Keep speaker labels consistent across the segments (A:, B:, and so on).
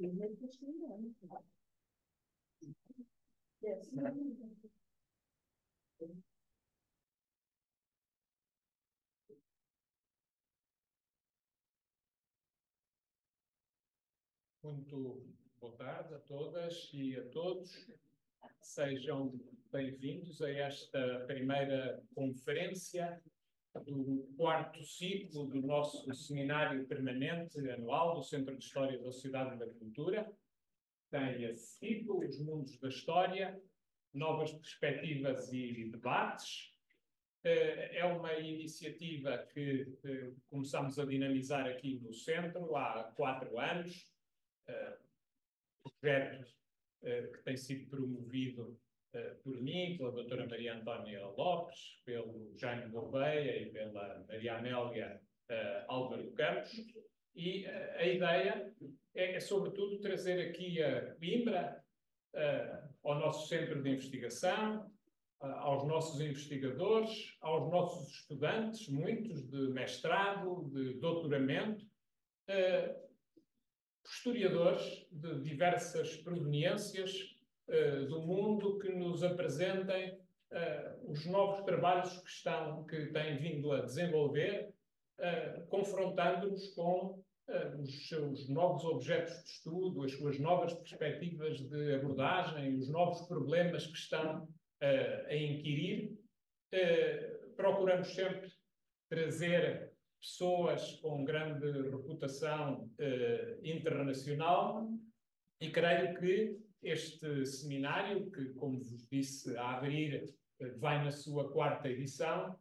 A: Muito boa tarde a todas e a todos. Sejam bem-vindos a esta primeira conferência do quarto ciclo do nosso seminário permanente anual do Centro de História da Sociedade e da Cultura. Tem esse ciclo, Os Mundos da História, Novas Perspectivas e Debates. É uma iniciativa que começamos a dinamizar aqui no Centro há 4 anos. Projeto que tem sido promovido por mim, pela doutora Maria Antónia Lopes, pelo Jaime Gouveia e pela Maria Amélia Álvaro Campos. E a ideia é, sobretudo, trazer aqui a Coimbra, ao nosso centro de investigação, aos nossos investigadores, aos nossos estudantes, muitos de mestrado, de doutoramento, historiadores de diversas proveniências do mundo que nos apresentem os novos trabalhos que têm vindo a desenvolver, confrontando-nos com os seus novos objetos de estudo, as suas novas perspectivas de abordagem, os novos problemas que estão a inquirir. Procuramos sempre trazer pessoas com grande reputação internacional, e creio que este seminário, que, como vos disse a abrir, vai na sua 4ª edição,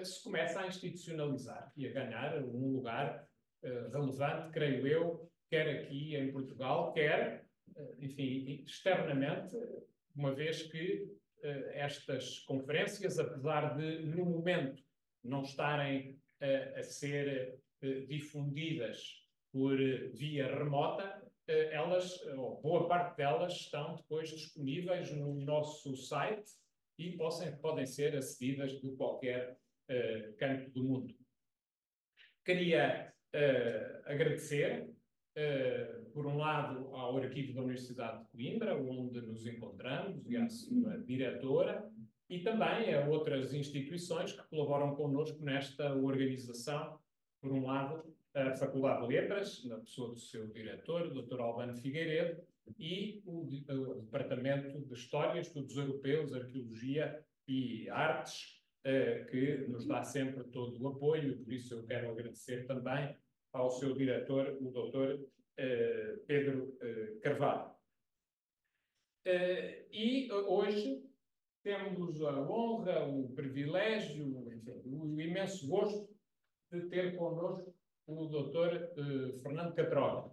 A: se começa a institucionalizar e a ganhar um lugar relevante, creio eu, quer aqui em Portugal, quer, enfim, externamente, uma vez que estas conferências, apesar de, no momento, não estarem a ser difundidas por via remota, elas, ou boa parte delas, estão depois disponíveis no nosso site e podem ser acedidas de qualquer canto do mundo. Queria agradecer, por um lado, ao Arquivo da Universidade de Coimbra, onde nos encontramos, e à sua diretora, e também a outras instituições que colaboram connosco nesta organização. Por um lado, a Faculdade de Letras, na pessoa do seu diretor, o Dr. Albano Figueiredo, e o Departamento de História, Estudos Europeus, Arqueologia e Artes, que nos dá sempre todo o apoio. Por isso eu quero agradecer também ao seu diretor, o Dr. Pedro Carvalho. E hoje temos a honra, o privilégio, enfim, o imenso gosto de ter connosco o Dr. Fernando Catroga.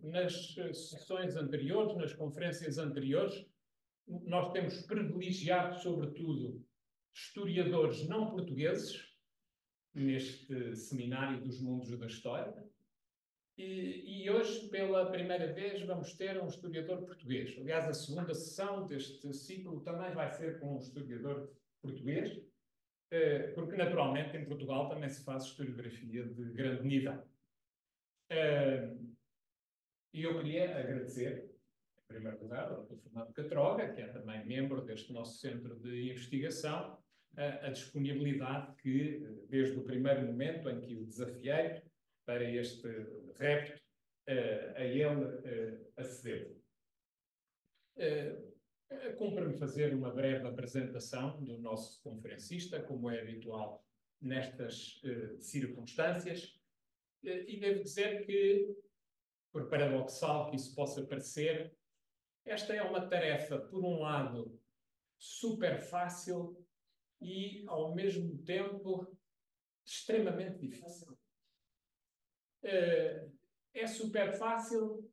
A: Nas sessões anteriores, nas conferências anteriores, nós temos privilegiado, sobretudo, historiadores não portugueses, neste seminário dos Mundos da História. E hoje, pela primeira vez, vamos ter um historiador português. Aliás, a 2ª sessão deste ciclo também vai ser com um historiador português, porque, naturalmente, em Portugal também se faz historiografia de grande nível. E eu queria agradecer, em primeiro lugar, ao Dr. Fernando Catroga, que é também membro deste nosso centro de investigação, a disponibilidade que, desde o primeiro momento em que o desafiei para este repto, a ele acedeu. Cumpre-me fazer uma breve apresentação do nosso conferencista, como é habitual nestas circunstâncias, e devo dizer que, por paradoxal que isso possa parecer, esta é uma tarefa, por um lado, super fácil e, ao mesmo tempo, extremamente difícil. É super fácil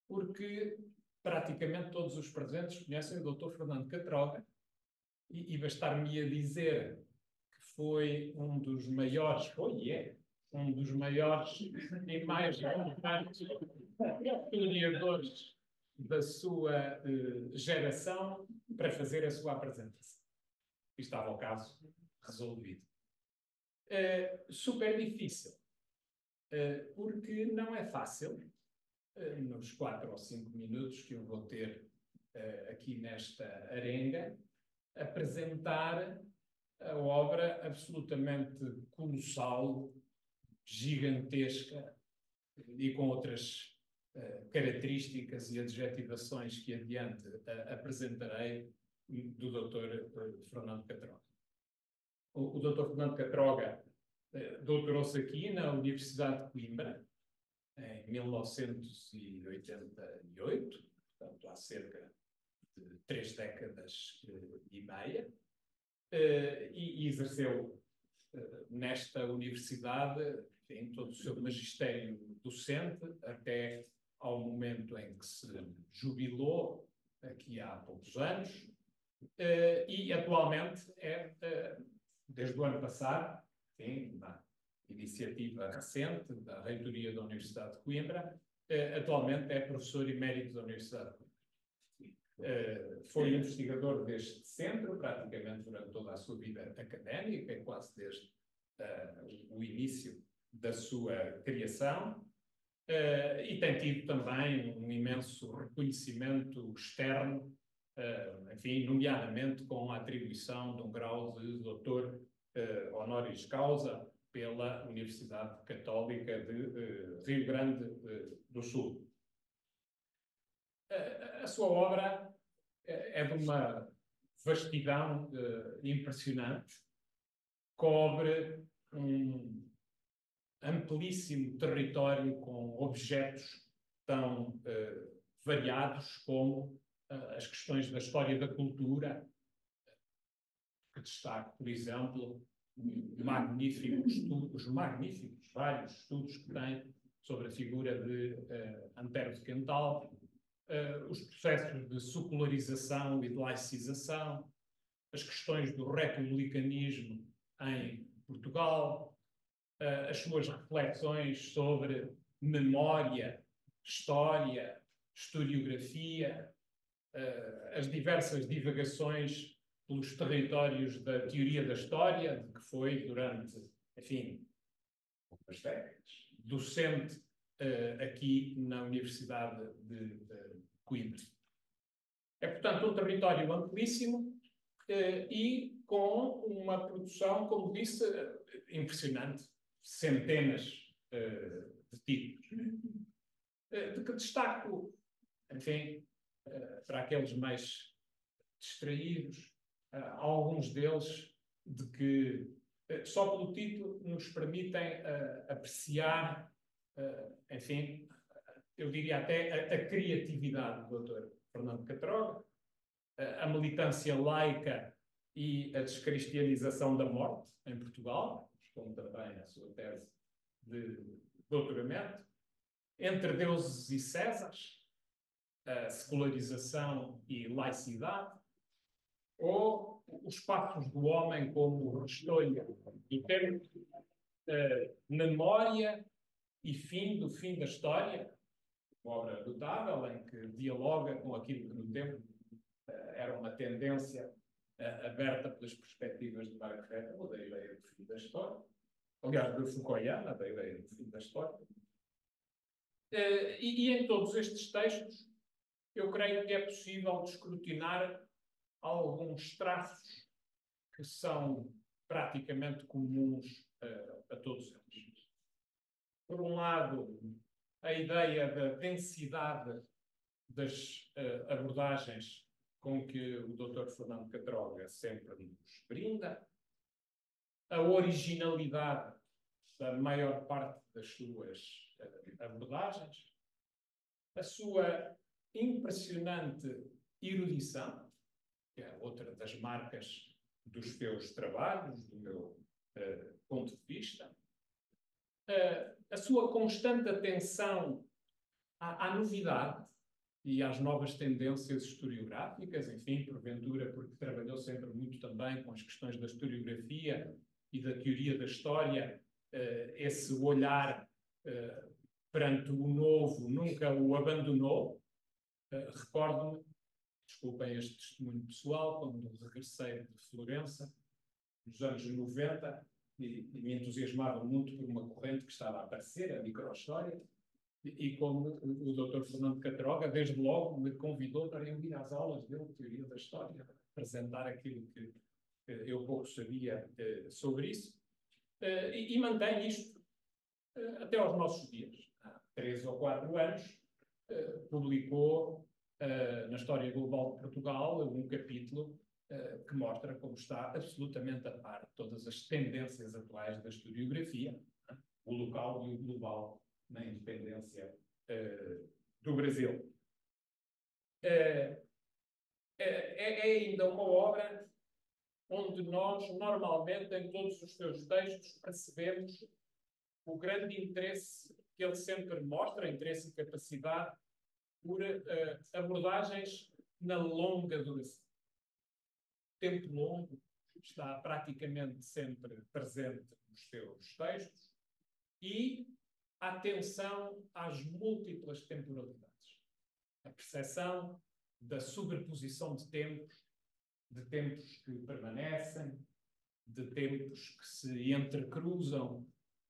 A: porque praticamente todos os presentes conhecem o Dr. Fernando Catroga, e bastar-me a dizer que foi um dos maiores, um dos maiores e mais importantes historiadores da sua geração para fazer a sua apresentação. E estava o caso resolvido. Super difícil, porque não é fácil nos 4 ou 5 minutos que eu vou ter aqui nesta arenga, apresentar a obra absolutamente colossal, gigantesca e com outras características e adjetivações que adiante apresentarei do Dr. Fernando Catroga. O Dr. Fernando Catroga doutorou-se aqui na Universidade de Coimbra em 1988, portanto há cerca de 3 décadas e meia, e exerceu nesta universidade, enfim, todo o seu magistério docente até ao momento em que se jubilou, aqui há poucos anos, e atualmente desde o ano passado, enfim, uma iniciativa recente da reitoria da Universidade de Coimbra, atualmente é professor emérito da Universidade de Coimbra. Foi investigador deste centro praticamente durante toda a sua vida académica, quase desde o início da sua criação, e tem tido também um imenso reconhecimento externo, enfim, nomeadamente com a atribuição de um grau de doutor honoris causa pela Universidade Católica de Rio Grande do Sul. A sua obra é de uma vastidão impressionante, cobre um amplíssimo território com objetos tão variados como as questões da história da cultura, que destaco, por exemplo, os magníficos vários estudos que tem sobre a figura de Antero de Quental, os processos de secularização e de laicização, as questões do republicanismo em Portugal, as suas reflexões sobre memória, história, historiografia, as diversas divagações pelos territórios da teoria da história, de que foi durante, enfim, poucas décadas, docente aqui na Universidade de Coimbra. É, portanto, um território amplíssimo e com uma produção, como disse, impressionante, centenas de títulos. De que destaco, enfim, para aqueles mais distraídos, alguns deles de que só pelo título nos permitem apreciar, enfim, eu diria até a criatividade do Dr. Fernando Catroga, a militância laica e a descristianização da morte em Portugal, como também a sua tese de doutoramento, Entre Deuses e Césares, a secularização e laicidade, ou os passos do homem como restolho e termo, memória e fim da história, uma obra notável em que dialoga com aquilo que no tempo era uma tendência aberta pelas perspectivas de Mark Heffel, da ideia do fim da história, aliás, do Foucaultiana, da ideia do fim da história. E em todos estes textos, eu creio que é possível escrutinar alguns traços que são praticamente comuns a todos eles. Por um lado, a ideia da densidade das abordagens com que o Dr. Fernando Catroga sempre nos brinda, a originalidade da maior parte das suas abordagens, a sua impressionante erudição, que é outra das marcas dos teus trabalhos, do meu ponto de vista, a sua constante atenção à novidade e às novas tendências historiográficas, enfim, porventura, porque trabalhou sempre muito também com as questões da historiografia e da teoria da história, esse olhar perante o novo nunca o abandonou. Recordo-me, desculpem este testemunho pessoal, quando regressei de Florença, nos anos 90, e me entusiasmava muito por uma corrente que estava a aparecer, a microhistória, E como o Dr. Fernando Catroga, desde logo, me convidou para eu ir às aulas dele de Teoria da História, apresentar aquilo que eu pouco sabia sobre isso, e mantém isto até aos nossos dias. Há 3 ou 4 anos, publicou na História Global de Portugal um capítulo que mostra como está absolutamente a par de todas as tendências atuais da historiografia, o local e o global na independência do Brasil. É ainda uma obra onde nós, normalmente, em todos os seus textos, percebemos o grande interesse que ele sempre mostra, interesse e capacidade, por abordagens na longa duração. O tempo longo está praticamente sempre presente nos seus textos e a atenção às múltiplas temporalidades. A percepção da sobreposição de tempos que permanecem, de tempos que se entrecruzam,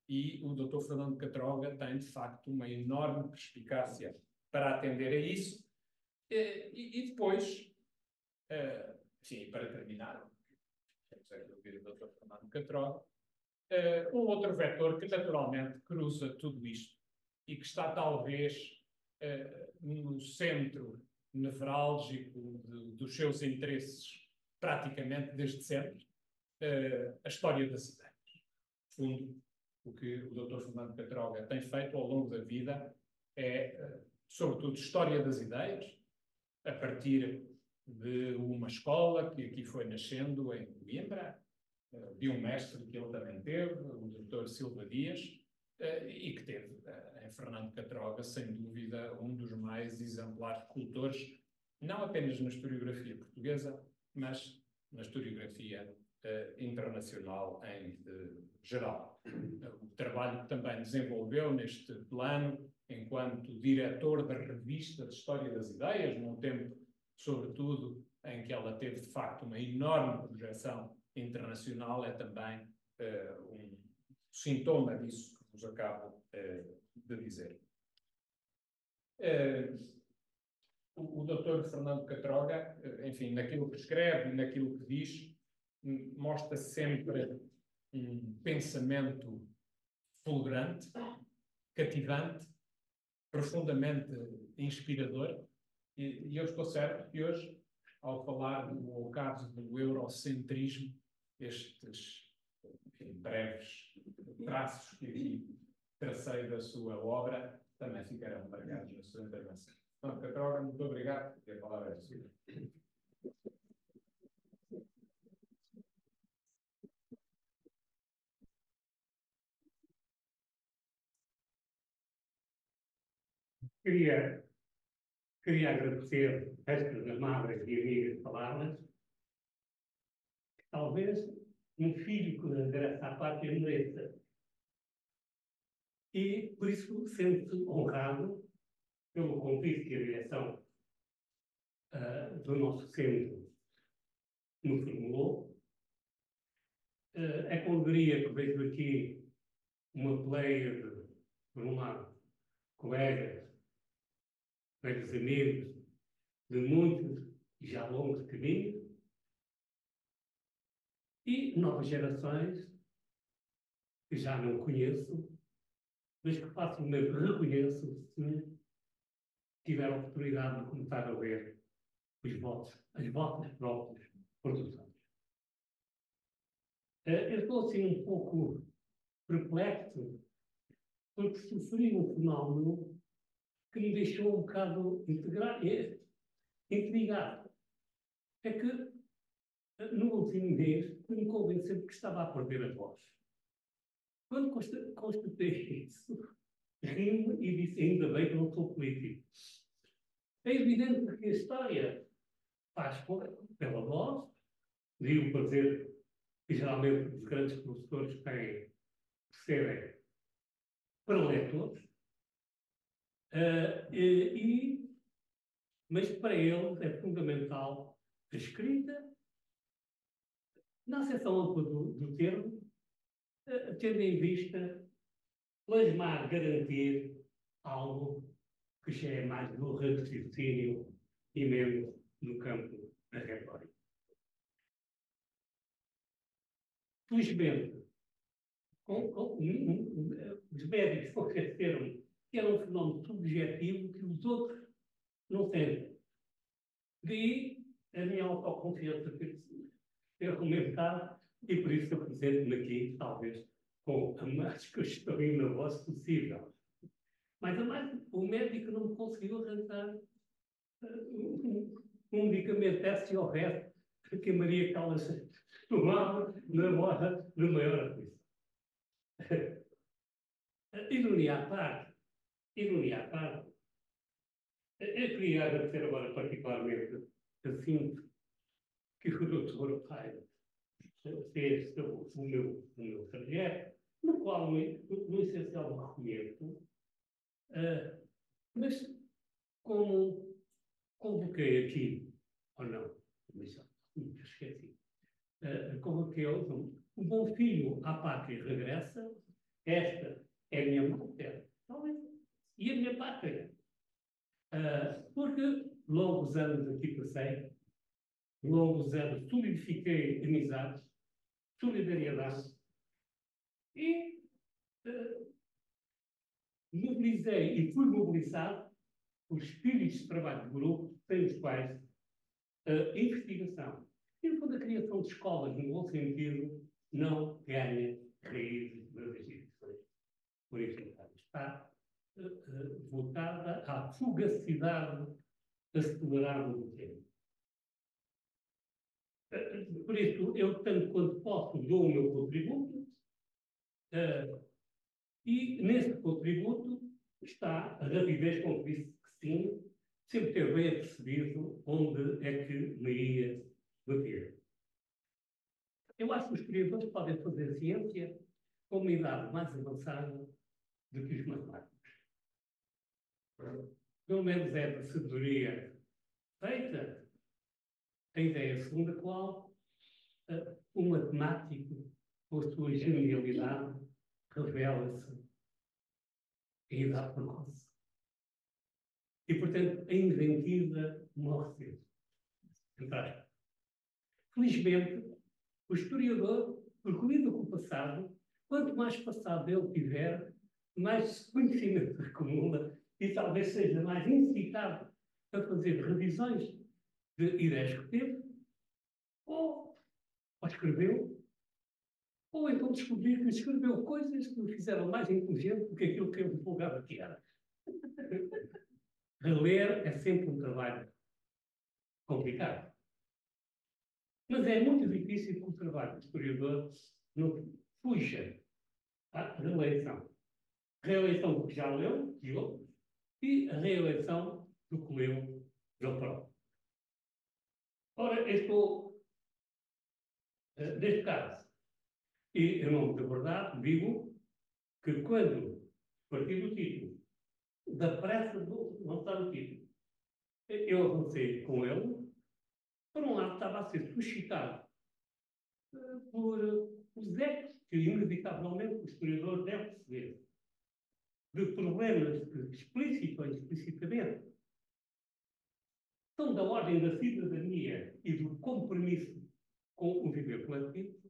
A: e o Dr. Fernando Catroga tem, de facto, uma enorme perspicácia para atender a isso. E depois, enfim, para terminar, temos aqui ouvir o Dr. Fernando Catroga, um outro vetor que naturalmente cruza tudo isto e que está talvez no centro nevrálgico dos seus interesses praticamente desde sempre, a história das ideias. No fundo, o que o Dr. Fernando Catroga tem feito ao longo da vida é, sobretudo, história das ideias, a partir de uma escola que aqui foi nascendo em Coimbra, de um mestre que ele também teve, o Dr. Silva Dias, e que teve em Fernando Catroga, sem dúvida, um dos mais exemplares cultores, não apenas na historiografia portuguesa, mas na historiografia internacional em geral. O trabalho que também desenvolveu neste plano, enquanto diretor da revista de História das Ideias, num tempo, sobretudo, em que ela teve, de facto, uma enorme projeção internacional, é também um sintoma disso que vos acabo de dizer. O Dr. Fernando Catroga, enfim, naquilo que escreve e naquilo que diz, mostra sempre um pensamento fulgurante, cativante, profundamente inspirador, e eu estou certo que hoje, ao falar do caso do eurocentrismo, estes breves traços que aqui tracei da sua obra também ficarão marcados na sua intervenção. Então, Catroga, muito obrigado. E a palavra é sua.
B: Queria agradecer estas amáveis e amigas palavras. Talvez um filho que regressa à pátria mereça. E, por isso, sente-se honrado pelo convite que a direção do nosso centro nos formulou. É com alegria que vejo aqui uma pleia de, por um lado, colegas, velhos amigos, de muitos e já longos caminhos, e novas gerações que já não conheço, mas que facilmente reconheço se tiver a oportunidade de começar a ver as vossas próprias produções. Eu estou assim um pouco perplexo, porque sofri um fenómeno que me deixou um bocado intrigado. É que, no último mês, me convenceu que estava a perder a voz. Quando constatei isso, ri-me e disse, ainda bem que não sou político. É evidente que a história faz pela voz, e o prazer que geralmente os grandes professores têm de serem para leitores, mas para eles é fundamental a escrita, na acessão ampla do termo, tendo em vista plasmar, garantir algo que já é mais do raciocínio e menos no campo da retórica. Felizmente, os médicos conheceram que era um fenómeno subjetivo que os outros não sentem. Daí a minha autoconfiança ter aumentado e por isso eu apresento-me aqui, talvez, com a mais que eu estou na voz possível. Mas a mais, o médico não me conseguiu arranjar um medicamento se houvesse que a Maria Callas tomava na hora de maior aflição. Ironia à parte, eu queria agradecer agora particularmente assim que o doutor Paes fez o meu trajeto, no qual no essencial me reconheço, mas como convoquei aqui, ou não, me esqueci, convoquei o bom filho à pátria regressa, esta é a minha mãe terra, e a minha pátria. Porque longos anos aqui passei, longos anos solidifiquei amizades, solidariedade e mobilizei e fui mobilizado por espíritos de trabalho de grupo, sem os quais a investigação e, no fundo, a criação de escolas, no bom sentido, não ganha raízes nas instituições universitárias. Está voltada à fugacidade acelerada do tempo. Por isso, eu, tanto quanto posso, dou o meu contributo, e nesse contributo está a rapidez com que disse que sim, sempre ter bem percebido onde é que me ia bater. Eu acho que os historiadores podem fazer ciência com uma idade mais avançada do que os matemáticos. Pelo menos é de sabedoria feita a ideia segundo a qual o matemático, com a sua genialidade, revela-se em idade precoce. E, portanto, a inventiva morre cedo. Felizmente, o historiador, percorrido com o passado, quanto mais passado ele tiver, mais conhecimento acumula e talvez seja mais incitado a fazer revisões de ideias que teve, ou escreveu, ou então descobrir que escreveu coisas que o fizeram mais inteligente do que aquilo que ele divulgava que era. Reler é sempre um trabalho complicado. Mas é muito difícil que o trabalho do historiador não fuja à reeleição. Reeleição do que já leu, de outros, e a reeleição do que leu ele próprio. Ora, eu estou, neste caso, e em nome da verdade, digo que quando parti do título, da pressa de lançar o título, eu avancei com ele. Por um lado, estava a ser suscitado por os ecos que, inevitavelmente, o historiador deve perceber, de problemas que, explícito ou explicitamente, são da ordem da cidadania e do compromisso com o viver coletivo.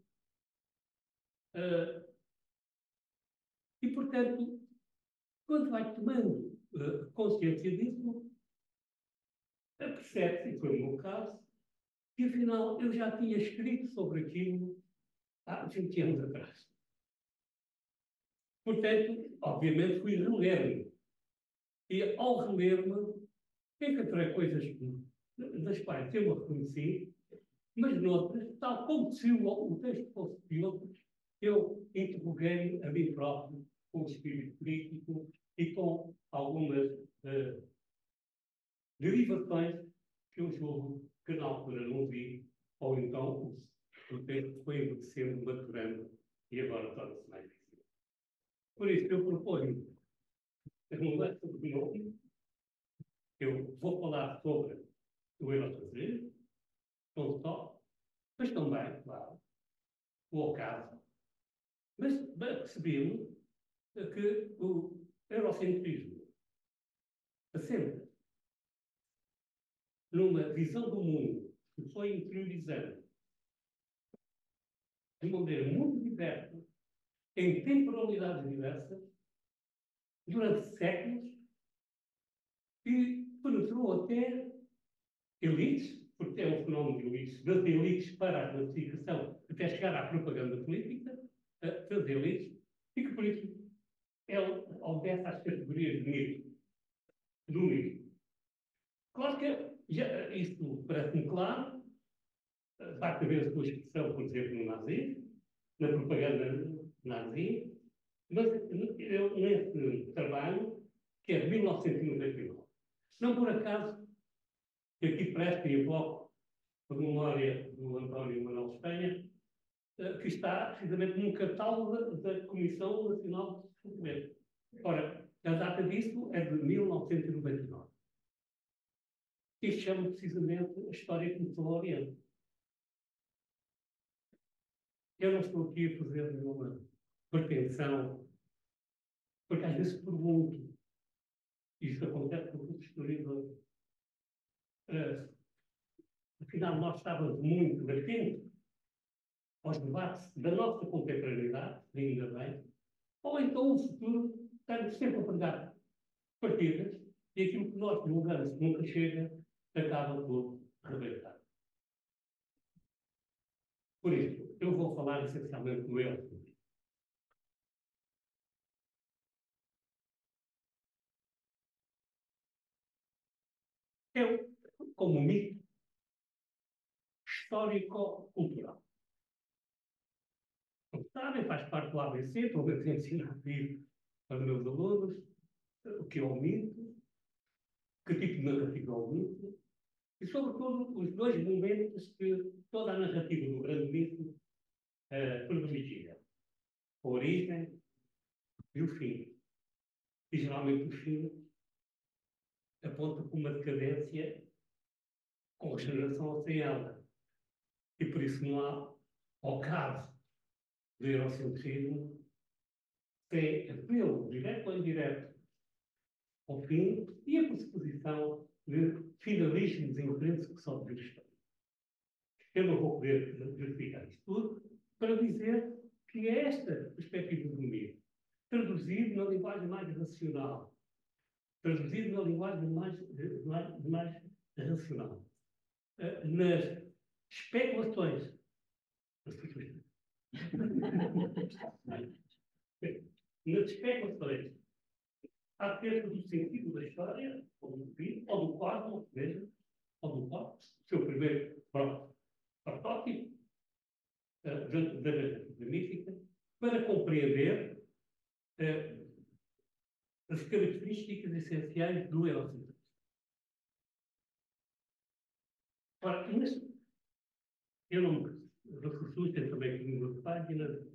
B: E, portanto, quando vai tomando consciência disso, percebe-se, e foi o meu caso, que afinal eu já tinha escrito sobre aquilo há 20 anos atrás. Portanto, obviamente fui reler-me. E ao reler-me, encontrei coisas das quais eu me reconheci, mas noutras, tal como se o texto fosse de outros, eu interroguei a mim próprio com o espírito crítico e com algumas derivações que eu julgo que na altura não vi, ou então o texto foi envelhecendo, maturando e agora torna-se mais difícil. Por isso, eu proponho a mudança de nome. Eu vou falar sobre o eurocentrismo, não só, mas também, claro, o ocaso. Mas percebemos que o eurocentrismo assenta numa visão do mundo que foi interiorizando de uma maneira muito diversa, em temporalidades diversas, durante séculos, e penetrou até elites, porque é um fenómeno de elites, das elites para a massificação, até chegar à propaganda política, das elites, e que por isso obedece às categorias de mito, do mito. Claro que isto parece-me claro, basta ver a sua expressão, por exemplo, no nazismo, na propaganda nazi, mas eu, nesse trabalho, que é de 1999, não por acaso, que aqui presta e evoco a memória do António Manuel Espanha, que está precisamente num catálogo da Comissão Nacional de Documento. Ora, a data disso é de 1999. Isto chama precisamente a história que começou ao Oriente. Eu não estou aqui a fazer nenhuma pretensão, porque às vezes pergunto, isso acontece com os historiadores, afinal nós estávamos muito atentos aos debates da nossa contemporaneidade, ainda bem, ou então o futuro estamos sempre a pegar partidas e aquilo que nós divulgamos que nunca chega acaba por rebentar. Por isso, eu vou falar essencialmente do eu. Eu, como mito histórico-cultural. Como sabem, faz parte do ABC, estou a ensinar a vir para os meus alunos o que é o mito, que tipo de narrativa é o mito, e, sobretudo, os dois momentos que toda a narrativa do grande mito privilegia: a origem e o fim. E, geralmente, o fim aponta para uma decadência com regeneração ou sem ela. E, por isso, não há, ao caso do eurocentrismo, tem apelo direto ou indireto ao fim e a pressuposição de finalismos intrínsecos ao dever histórico. Eu não vou poder justificar isto tudo para dizer que é esta perspectiva do mito, traduzido na linguagem mais racional, traduzido na linguagem mais racional, nas especulações, nas especulações acerca do sentido da história, ou do fim, ou do cosmos mesmo, ou do cosmos, seu primeiro protótipo da narrativa mística, para compreender as características essenciais do eurocentrismo. Ora, eu não me reforço, tem também aqui no de páginas,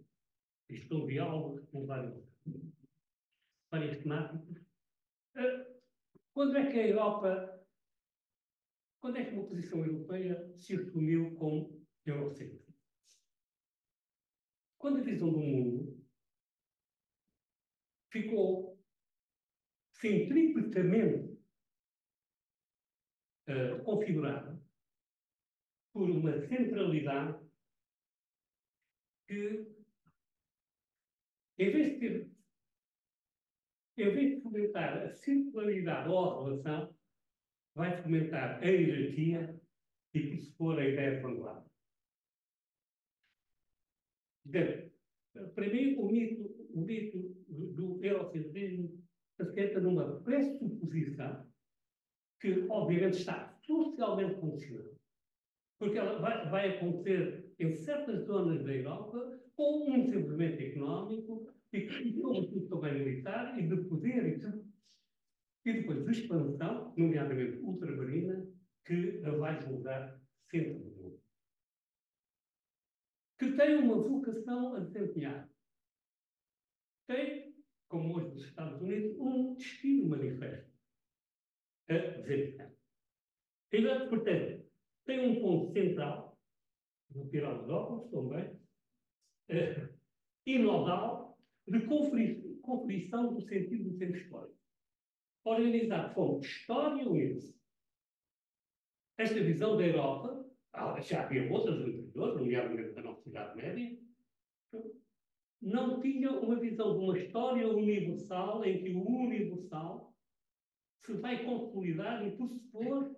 B: estão diálogos com várias temáticas. Quando é que a Europa, quando é que uma posição europeia se assumiu como eurocêntrica? Quando a visão do mundo ficou centripetamente configurada por uma centralidade que, em vez de fomentar a circularidade ou a relação, vai fomentar a hierarquia e pressupor a ideia de vanguarda. Para mim, o mito do eurocentrismo assenta numa pressuposição que, obviamente, está socialmente condicionada, porque ela vai acontecer em certas zonas da Europa com um desenvolvimento económico e, sobretudo, também militar e de poder e depois de expansão, nomeadamente ultramarina, que a vai julgar centro do mundo. Que tem uma vocação a desempenhar. Tem, como hoje nos Estados Unidos, um destino manifesto a desempenhar. Ainda, portanto, tem um ponto central, vou tirar os óculos também, e nodal de conferição do sentido do tempo histórico. organizado como História Universal. Esta visão da Europa, já havia outras anteriores, nomeadamente da nossa Idade Média, não tinha uma visão de uma história universal em que o universal se vai consolidar e pressupor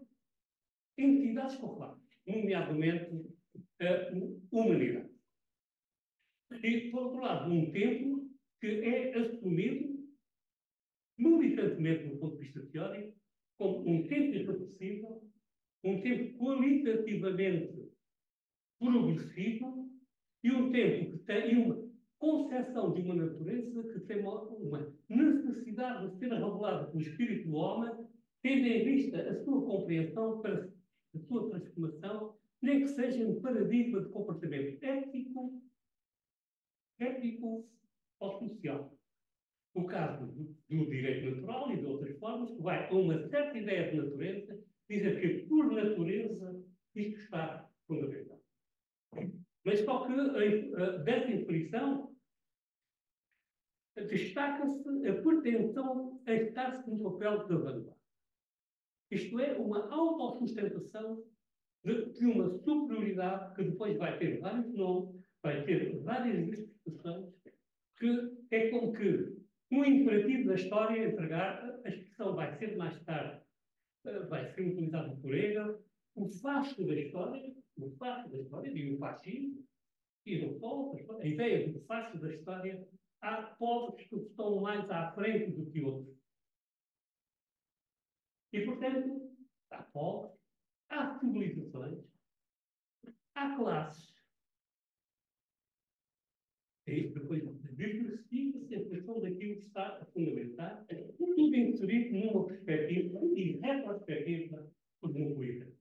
B: entidades concorrentes, nomeadamente a humanidade. E, por outro lado, um tempo que é assumido, militantemente do ponto de vista teórico, como um tempo irreversível, um tempo qualitativamente progressivo e um tempo que tem uma concepção de uma natureza que tem uma necessidade de ser revelada pelo espírito do homem, tendo em vista a sua compreensão para a sua transformação, nem que seja um paradigma de comportamento ético ou social. O caso do direito natural e de outras formas, que vai a uma certa ideia de natureza, dizer que, por natureza, isto está fundamentado. Mas só que dessa definição destaca-se a pretensão a estar-se no papel da vanguarda. Isto é, uma autossustentação de uma superioridade que depois vai ter vários nomes, vai ter várias justificações, que é como que um imperativo da história é entregar, a expressão vai ser mais tarde, vai ser utilizada por Hegel, o facho da história, e o fascismo, e do povo, a ideia do facho da história, há povos que estão mais à frente do que outros. E, portanto, há povos, há civilizações, há classes. E depois diversifica-se a função daquilo que está a fundamentar, tudo inserido numa perspectiva e retrospectiva cosmopolita.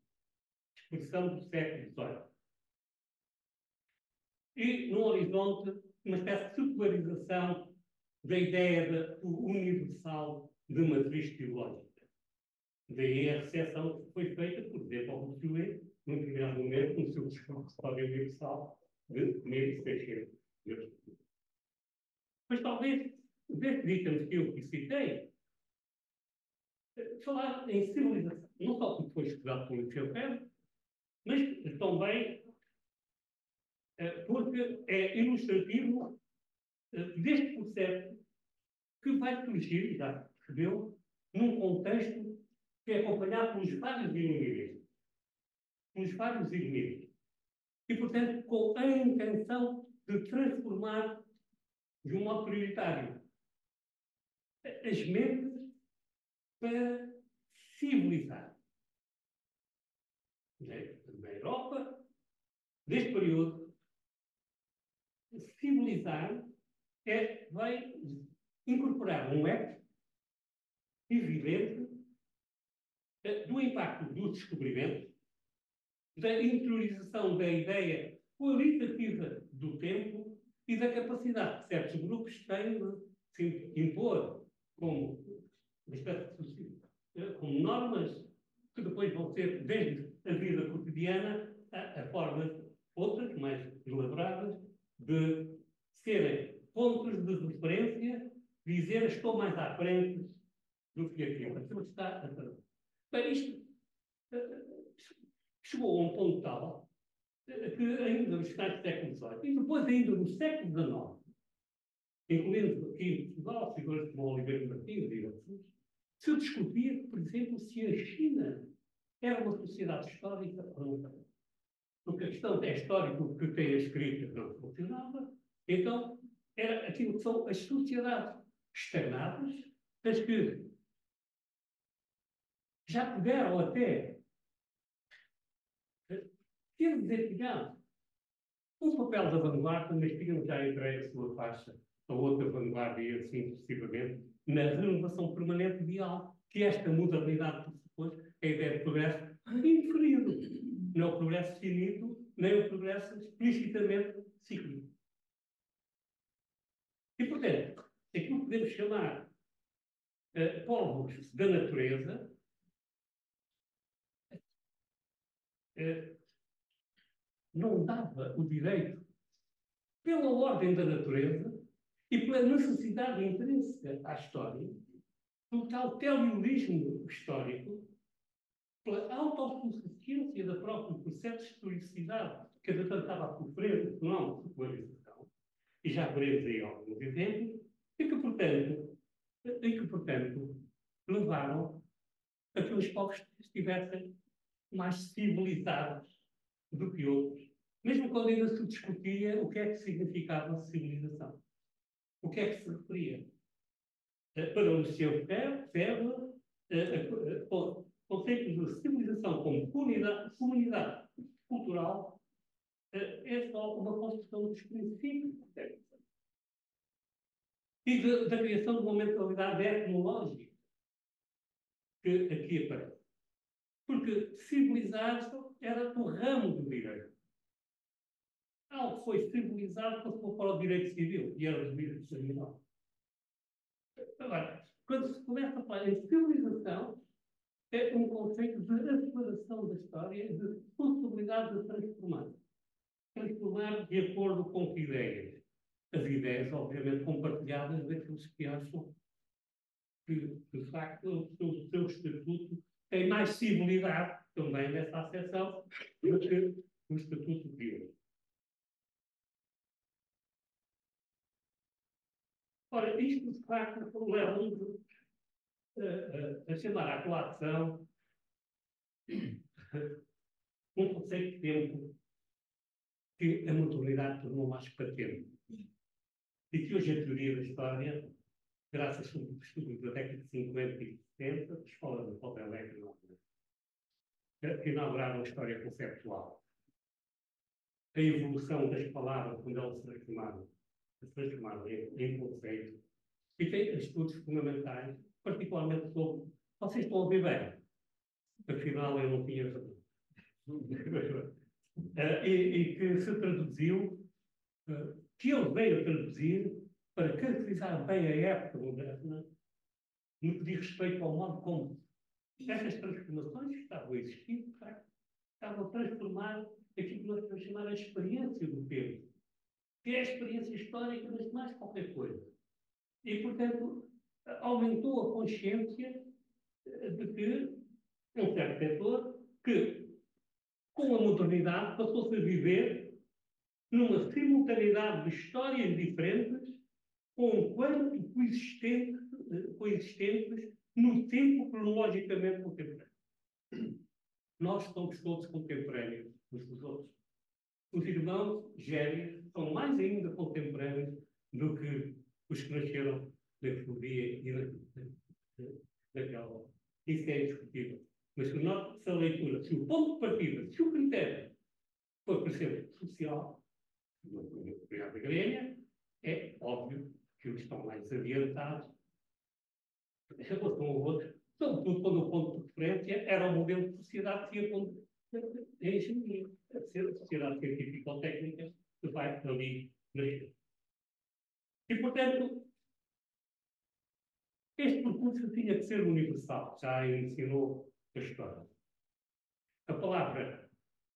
B: Expressão do século XVIII. E, no horizonte, uma espécie de secularização da ideia do universal de matriz teológica. Daí a recepção que foi feita, por exemplo, ao Bossuet, num determinado momento, no seu discurso de história universal de 1600. Mas talvez, destes itens que eu citei, falar em civilização, não só porque foi estudado por Michel Ferro, mas também porque é ilustrativo deste processo que vai surgir, já percebeu, num contexto que é acompanhado pelos vários inimigos. E, portanto, com a intenção de transformar de um modo prioritário as mentes para civilizar. Na Europa, deste período, civilizar vai incorporar um eco evidente do impacto do descobrimento, da interiorização da ideia qualitativa do tempo e da capacidade que certos grupos têm de se impor como como normas que depois vão ser, desde a vida cotidiana, a formas outras, mais elaboradas, de serem pontos de referência, dizer estou mais à frente do que aquilo. Aquilo está a trabalhar. Bem, isto chegou a um ponto tal que ainda nos finais do século XVIII, e depois ainda no século XIX, incluindo aqui em Portugal, figuras como Oliveira Martins e outros, se discutia, por exemplo, se a China era uma sociedade histórica ou não. Porque a questão é histórica, porque quem a escrita não funcionava, então era aquilo que são as sociedades estagnadas, as que já puderam até ter desempenhado um papel da vanguarda, mas tinham já entregue a sua faixa a outra vanguarda e assim sucessivamente, na renovação permanente de algo que esta modernidade pressupôs, a ideia de progresso inferido. Não o progresso finito, nem o progresso explicitamente cíclico. E, portanto, aquilo que podemos chamar povos da natureza não dava o direito, pela ordem da natureza e pela necessidade intrínseca à história, pelo tal teleolismo histórico, pela autossuficiência do próprio processo de historicidade que a doutora estava a sofrer, não de popularização, e já veremos aí alguns exemplos, e que, portanto, levaram a que os povos estivessem mais civilizados do que outros, mesmo quando ainda se discutia o que é que significava civilização. O que é que se referia? Para o seu Ferro, o conceito de civilização como comunidade cultural é só uma construção dos princípios técnicos e da criação de uma mentalidade etnológica que aqui aparece. Porque civilizar era do ramo do direito. Algo que foi civilizado passou para o direito civil e era do direito criminal. Agora, quando se começa a falar em civilização, é um conceito de aceleração da história, de possibilidade de transformar. Transformar de acordo com que ideias. As ideias, obviamente, compartilhadas daqueles que acham que, de facto, o seu estatuto tem mais civilidade, também nessa acessão, do que o estatuto de hoje. Ora, isto, de facto, leva-nos a chamar à colação um conceito de tempo que a modernidade tornou mais patente. E que hoje a teoria da história, graças a estudos da década de 50 e 60, a escola de Potelec, que inauguraram a história conceptual. A evolução das palavras, quando elas se transformaram em conceito, e tem estudos fundamentais, particularmente sobre. Vocês estão a ouvir bem? Afinal, eu não tinha razão. E que se traduziu, que ele veio a traduzir para caracterizar bem a época moderna, no que diz respeito ao modo como essas transformações que estavam a existir, estavam a transformar aquilo que nós podemos chamar a experiência do tempo, que é a experiência histórica, mas mais qualquer coisa. E, portanto, aumentou a consciência de que um certo setor que, com a modernidade, passou-se a viver numa simultaneidade de histórias diferentes, conquanto coexistentes no tempo cronologicamente contemporâneo. Nós somos todos contemporâneos uns dos outros. Os irmãos gêmeos são mais ainda contemporâneos do que os que nasceram na filosofia e daquela. Isso é indiscutível. Mas se a leitura, se o ponto de partida, se o critério for, por exemplo, social, na comunidade grega, é óbvio que os que estão mais adiantados, em relação ao outro, sobretudo quando o ponto de referência era o modelo de sociedade que ia a engenharia, a sociedade científica ou técnica que vai ali nascer. E, portanto, este percurso tinha que ser universal, já ensinou a história. A palavra,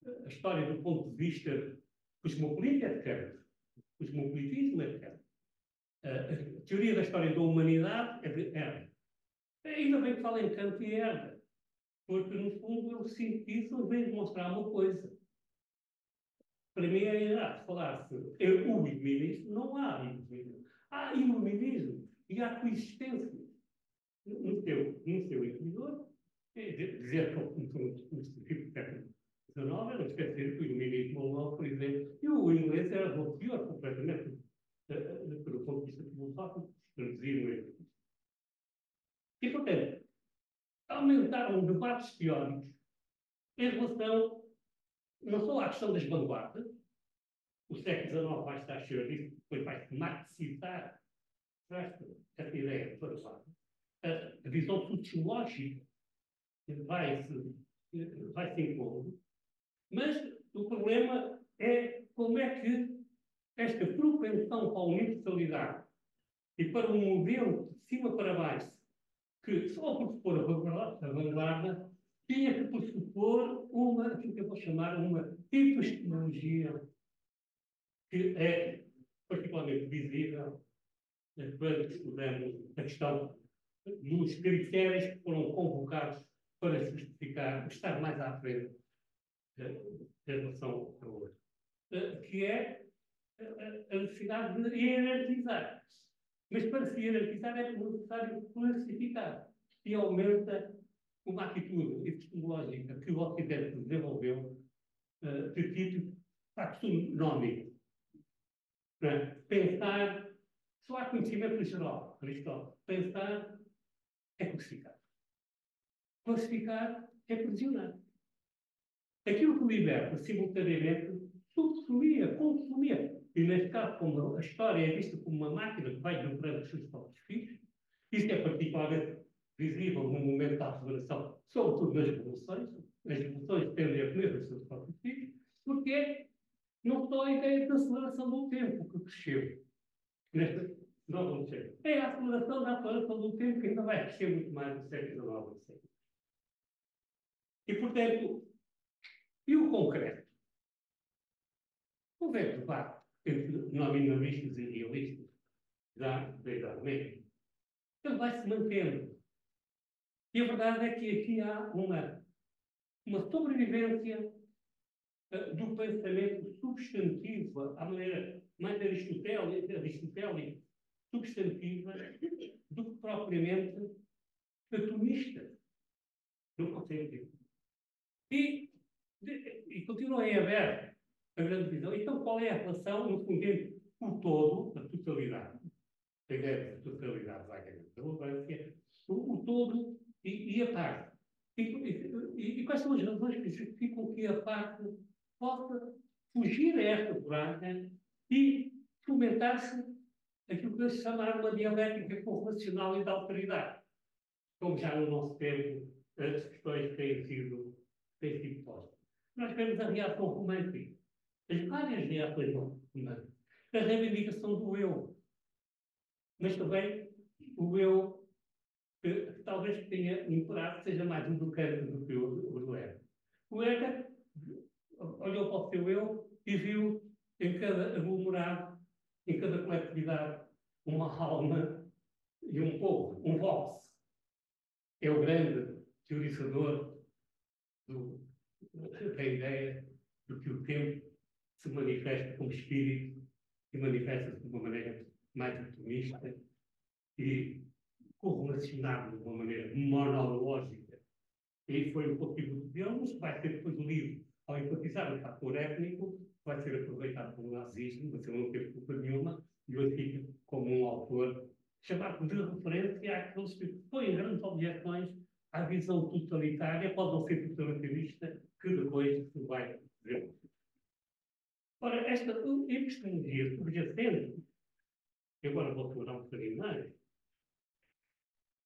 B: a história do ponto de vista cosmopolita é certo. O cosmopolitismo é certo. A teoria da história da humanidade é de Herder. Ainda bem que fala em Kant e Herder, porque, no fundo, eles sintetizam, vêm demonstrar uma coisa. Para mim é errado falar-se o iluminismo, não há iluminismo. Há iluminismo e há coexistência. No seu interior, dizer que um científico técnico XIX era esquecer que o iluminismo alemão, por exemplo, e o inglês era do pior completamente, pelo ponto de vista filosófico, traduzir mesmo. E, portanto, aumentaram debates teóricos em relação não só à questão das vanguardas, o século XIX vai estar cheio disso, depois vai se marxizar essa ideia de vanguarda. A visão sociológica vai se impondo, mas o problema é como é que esta propensão para a universalidade e para um modelo de cima para baixo, que só por supor a vanguarda, tinha que pressupor aquilo que eu vou chamar uma epistemologia que é particularmente visível quando estudamos a questão dos critérios que foram convocados para justificar estar mais à frente em relação a outro, que é a necessidade de hierarquizar. Mas para se hierarquizar é necessário classificar. E aumenta uma atitude epistemológica que o Ocidente desenvolveu de tipo taxonómico. Pensar, só há conhecimento geral, Aristóteles. Pensar é classificar. Classificar é prisionar. Aquilo que liberta, simultaneamente, subsumia, consumia. E neste caso, como a história é vista como uma máquina que vai dobrando os seus próprios filhos, isso é particularmente visível no momento da aceleração, sobretudo nas revoluções. As revoluções tendem a comer os seus próprios filhos, porque não só a ideia da aceleração do tempo que cresceu. Não vamos dizer. É a aceleração da aceleração do tempo que ainda vai crescer muito mais no século XIX. E, portanto, e o concreto? O velho debate entre nominalistas e realistas, já da Idade Média, ele vai se mantendo. E a verdade é que aqui há uma sobrevivência do pensamento substantivo, à maneira mais aristotélica, substantiva, do que propriamente platonista. Não consegue dizer. E continua em aberto a grande visão. Então, qual é a relação, no fundo, entre o todo, a totalidade, a ideia de totalidade vai ganhando relevância, o todo e a parte? E quais são as razões que justificam que a parte possa fugir a esta buraca e fomentar-se aquilo que se chama uma dialética correlacional e de alteridade, como já no nosso tempo as questões têm sido postas. Nós vemos a reação romântica, as várias reações românticas, a reivindicação do eu, mas também o eu que talvez tenha imperado seja mais um do Kant do que o do Herder. O Herder olhou para o seu eu e viu em cada aglomerado, em cada coletividade, uma alma e um povo, um vox. É o grande teorizador da ideia de que o tempo se manifesta como espírito e manifesta-se de uma maneira mais otimista e correlacionado de uma maneira monológica. E foi o contributo dele, mas vai ser depois o livro, ao enfatizar o fator étnico, vai ser aproveitado pelo nazismo, mas ele não teve culpa nenhuma, e hoje fica como um autor chamado de referência àqueles que põem grandes objeções à visão totalitária, pode não ser totalitarista, que depois se vai ver. Ora, esta epistemologia subjacente, e agora vou explorar um bocadinho mais,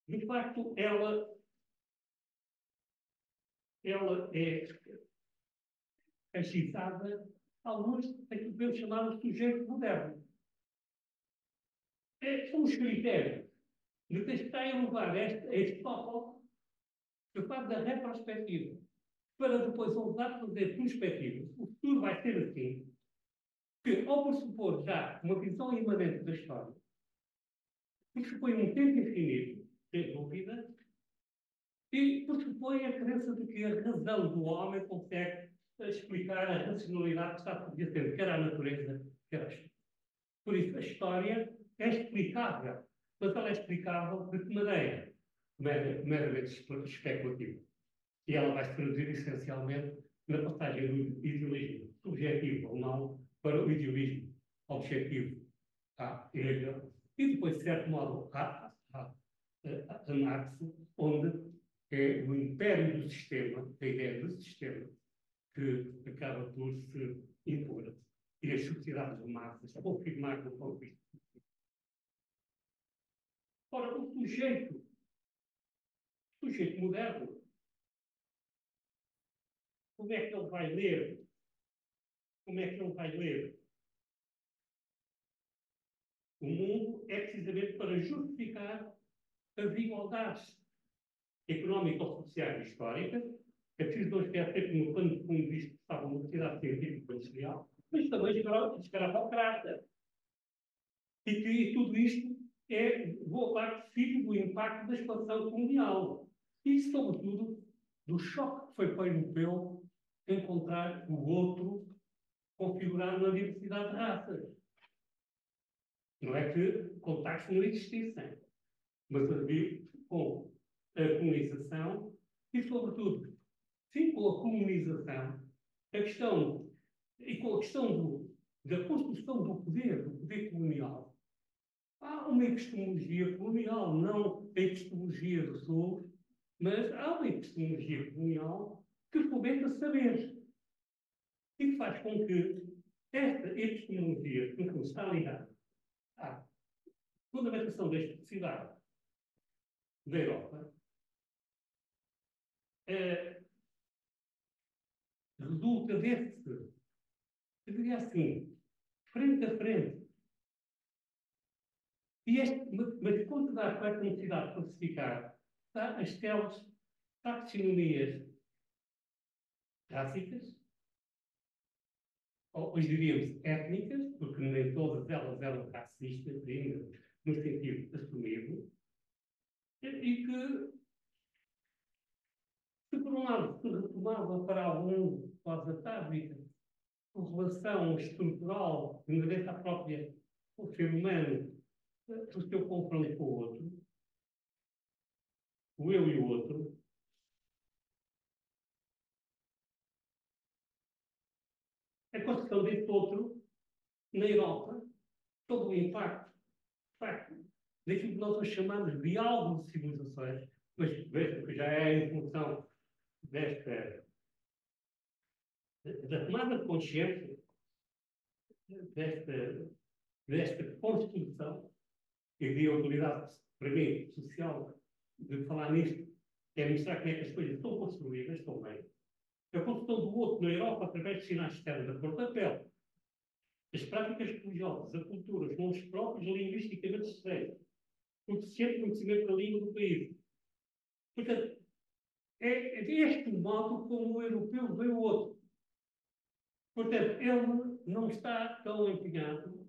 B: de facto, ela é agitada à luz daquilo que podemos chamar de sujeito moderno. São os critérios de que está a elevar este foco de parte da retrospectiva para depois voltar a fazer perspectivas. O futuro vai ser assim, que ao pressupor já uma visão imanente da história, pressupõe um tempo infinito, sem dúvida, e pressupõe a crença de que a razão do homem consegue explicar a racionalidade que está subjacente, quer à natureza, quer à história. Por isso, a história é explicável, mas ela é explicável de que maneira? Meramente especulativa. E ela vai se traduzir essencialmente na passagem do idealismo subjetivo ou não para o idealismo objetivo a Hegel e depois, de certo modo, a Marx, onde é o império do sistema, a ideia do sistema, que acaba por se impor e as sociedades humanas confirmar no conflito. Ora, o sujeito moderno, como é que ele vai ler? Como é que ele vai ler? O mundo é precisamente para justificar as desigualdades económico-sociais e históricas. É preciso não esquecer que no plano de fundo disto estava uma sociedade científica industrial, mas também escravocrata. E que tudo isto é boa parte filho do impacto da expansão colonial e, sobretudo, do choque que foi para o europeu encontrar o outro configurado na diversidade de raças. Não é que contactos não existissem, mas havia com a colonização e, sobretudo, sim, com a colonização, a questão, e com a questão da construção do poder colonial. Há uma epistemologia colonial, não a epistemologia do Sul, mas há uma epistemologia colonial que fomenta saberes e que faz com que esta epistemologia, que está ligada à fundamentação da especificidade da Europa, resulta desse, eu diria assim, frente a frente. Mas quando se dá com esta necessidade de classificar, está as telas taxonomias clássicas, ou hoje diríamos étnicas, porque nem todas elas eram racistas ainda, no sentido assumido, e que, se por um lado se retomava para algum quase atávica, com relação estrutural, inerente à própria, o ser humano, o seu confronto com o outro, o eu e o outro, a construção desse outro, na Europa, todo o impacto, de facto, daquilo que nós chamamos de diálogo de civilizações, mas veja que já é em função desta, da tomada de consciência, desta construção, e de autoridade, para mim, social, de falar nisto, é mostrar como é que as coisas estão construídas, estão bem. A construção do outro na Europa, através de sinais externos da cor da pele, as práticas religiosas, a cultura, com os próprios linguisticamente estranhos, o deficiente conhecimento da língua do país. Portanto, é deste modo como o europeu vê o outro. Portanto, ele não está tão empenhado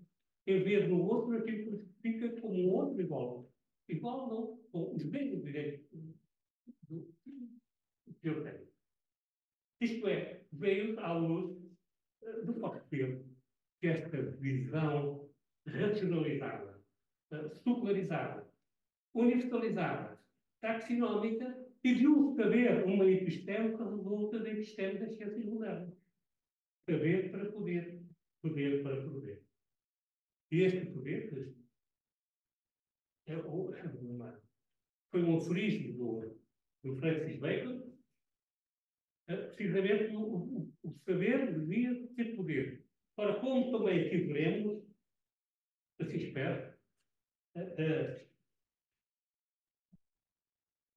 B: em ver no outro aquilo que fica como um outro igual. Igual não, com os mesmos direitos que eu tenho. Isto é, veio à luz do facto que esta visão racionalizada, secularizada, universalizada, taxonómica, e de um saber, uma episteme que resulta da episteme das ciências modernas. Saber para poder, poder para poder. E este poder foi um aforismo do Francis Bacon, precisamente o saber devia ter poder. Ora, como também aqui veremos, assim espero,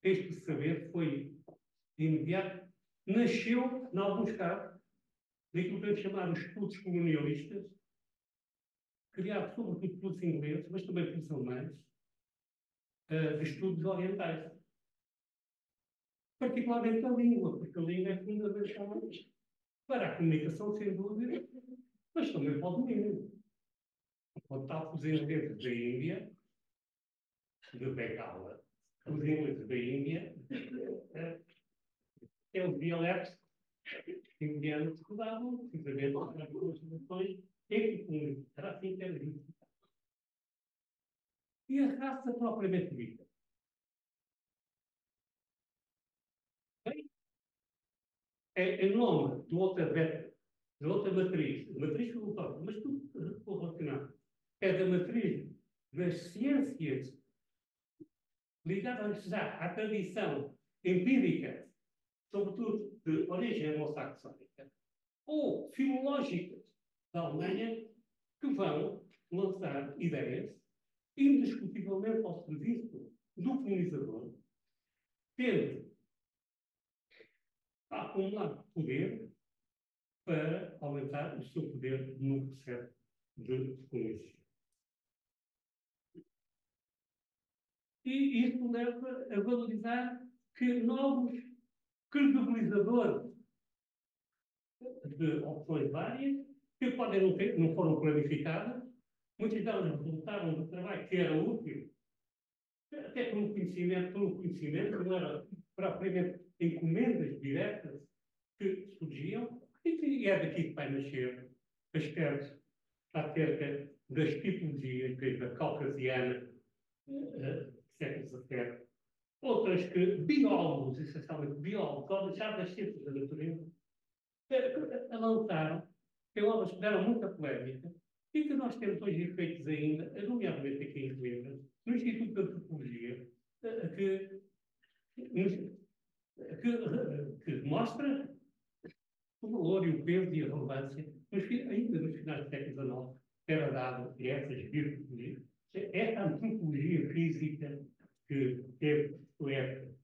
B: este saber foi imediato, nasceu, em alguns casos, daquilo que podemos chamar os estudos colonialistas, criados sobretudo pelos ingleses, mas também pelos alemães, de estudos orientais. Particularmente a língua, porque a língua é fundamental para a comunicação, sem dúvida, mas também para o domínio. Pode estar os ingleses da Índia, de Bengala, os ingleses da Índia, é o dialeto indianos que davam, precisamente, as constituições em que era assim que era dito. E a raça propriamente dita. Bem, é em nome de outra matriz filosófica, mas tudo relacionado. É da matriz das ciências ligadas já à tradição empírica, sobretudo de origem anglo-saxónica, ou filológicas da Alemanha, que vão lançar ideias indiscutivelmente ao serviço do colonizador, tendo acumulado poder para aumentar o seu poder no processo de colonização. E isso leva a valorizar que novos credibilizadores de opções várias, que podem não foram planificadas, muitas delas resultaram do trabalho que era útil, até pelo conhecimento, não era propriamente encomendas diretas que surgiam, e é daqui que vai nascer as teses acerca das tipologias, desde a caucasiana, século XVII, outras que biólogos, essencialmente biólogos, já das ciências da natureza, lançaram, que obras que deram muita polémica e que nós temos hoje efeitos ainda, nomeadamente aqui em Coimbra, no Instituto de Antropologia, que mostra o valor e o peso e a relevância, ainda nos finais do século XIX, era dado a essas virtudes. Esta antropologia física que teve sua época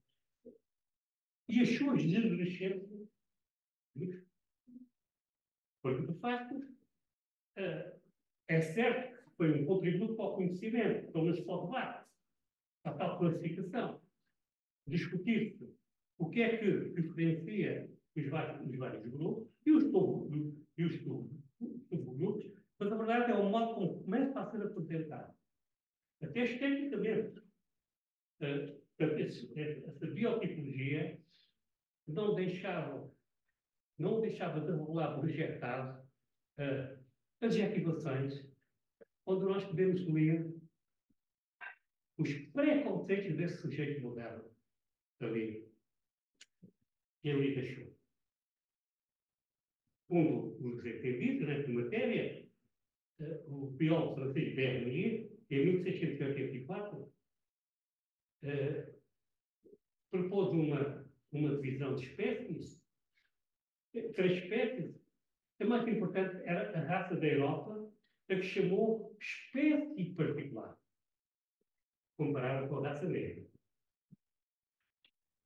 B: e as suas degenerescências, porque de facto é certo que foi um contributo para o conhecimento, pelo menos para o debate, para a tal classificação. Discutir-se o que é que diferencia os vários grupos e os subgrupos, mas a verdade é o modo como começa a ser apresentado. Até esteticamente. Essa biotipologia não deixava de revelar projetado adjetivações onde nós podemos ler os preconceitos desse sujeito moderno ali, que ali deixou. Segundo os entendidos nesta matéria, o biólogo francês Bernier, em 1684, propôs uma divisão de espécies, 3 espécies. A mais importante era a raça da Europa, a que chamou espécie particular, comparada com a raça negra.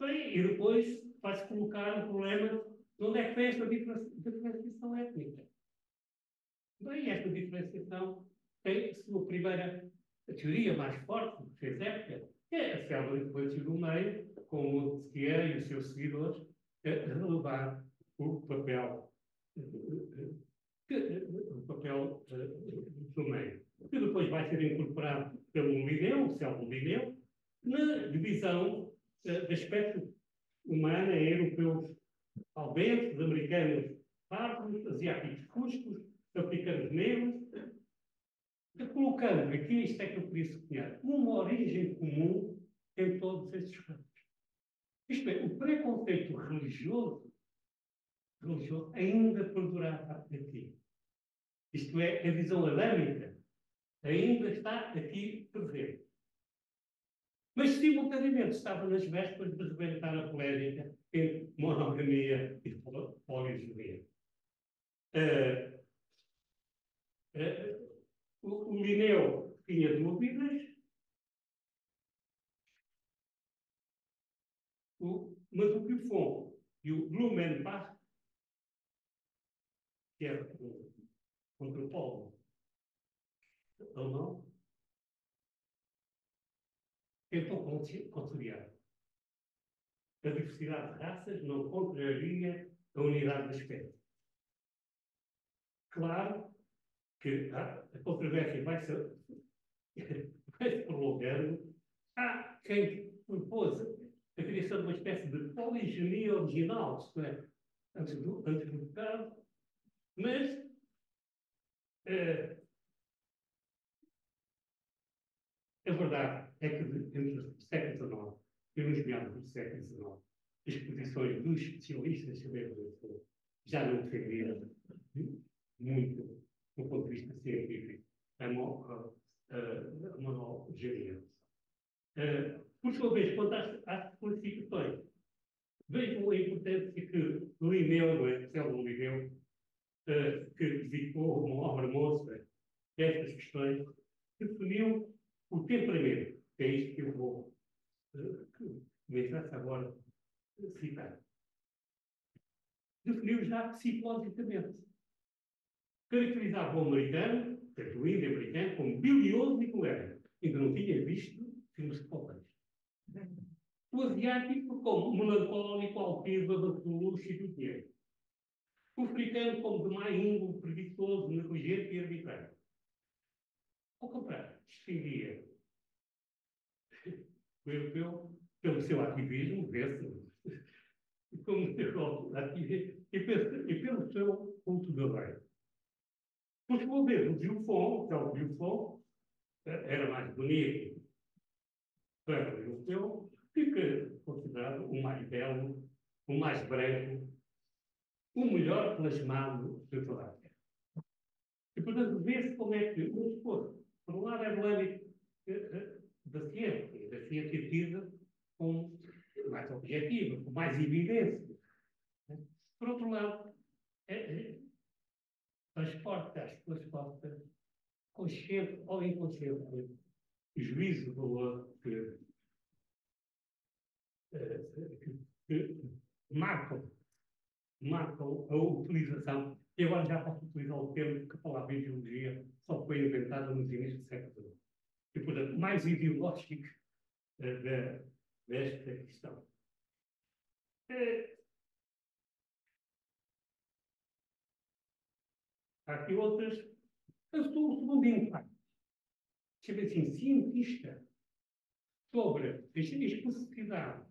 B: Bem, e depois vai-se colocar o problema de onde é que vem esta diferenciação étnica. Bem, esta diferenciação tem sua primeira teoria mais forte, que fez época, que é a célula influência do meio, com Montesquieu e os seus seguidores, a relevar o papel do meio, que depois vai ser incorporado pelo Linneu, o Celso Linneu, na divisão da espécie humana em europeus albenses, americanos pardos, asiáticos fuscos, africanos negros, colocando aqui, isto é que eu queria sublinhar, uma origem comum em todos esses campos. Isto é, o preconceito religioso ainda perdurava aqui. Isto é, a visão adâmica ainda está aqui presente. Mas, simultaneamente, estava nas vésperas de rebentar a polémica entre monogamia e poliginia. O Linneu tinha dúvidas, mas o Buffon e o Blumenbach, que era o antropólogo alemão, tentou conciliar. A diversidade de raças não contraria a unidade da espécie. Claro que a controvérsia vai se prolongando. Há quem propôs a criação de uma espécie de poligenia original, isto é, antes do pecado, mas a verdade é que entre o século XIX e nos meados do século XIX, as posições dos especialistas sobre a evolução já não defendiam muito, do ponto de vista científico, a monogenia. Por sua vez, quanto às classificações, vejam a importância que Linneu, não é? Celso Linneu, que dedicou uma obra monstra a estas questões, definiu o temperamento, que é isto que eu vou começar agora a citar. Definiu já psicologicamente. Caracterizava o americano, portanto, o índio americano, como bilioso e colérico. Ainda não tinha visto filmes de papéis. O asiático como melancólico, altivo, do luxo e do dinheiro. O africano como de má índole, preguiçoso, negligente e arbitrário. Ao contrário, distinguia o europeu pelo seu ativismo, vê-se, como ativismo, e pelo seu culto da lei. Por sua vez, o Buffon era mais bonito para o europeu, fica considerado o mais belo, o mais branco, o melhor plasmado de toda a terra. E, portanto, vê-se como é que o esforço, por um lado, é do âmbito da ciência tida com mais objetiva, com mais evidência. Por outro lado, transporta as pessoas costas, consciente ou inconsciente, juízo de valor que marcam a utilização. E agora já posso utilizar o termo que a palavra ideologia só foi inventada nos inícios do século XIX. E, portanto, mais ideológico desta questão. Há aqui outras. Eu sou o segundo impacto. Chama assim, cientista sobre a especificidade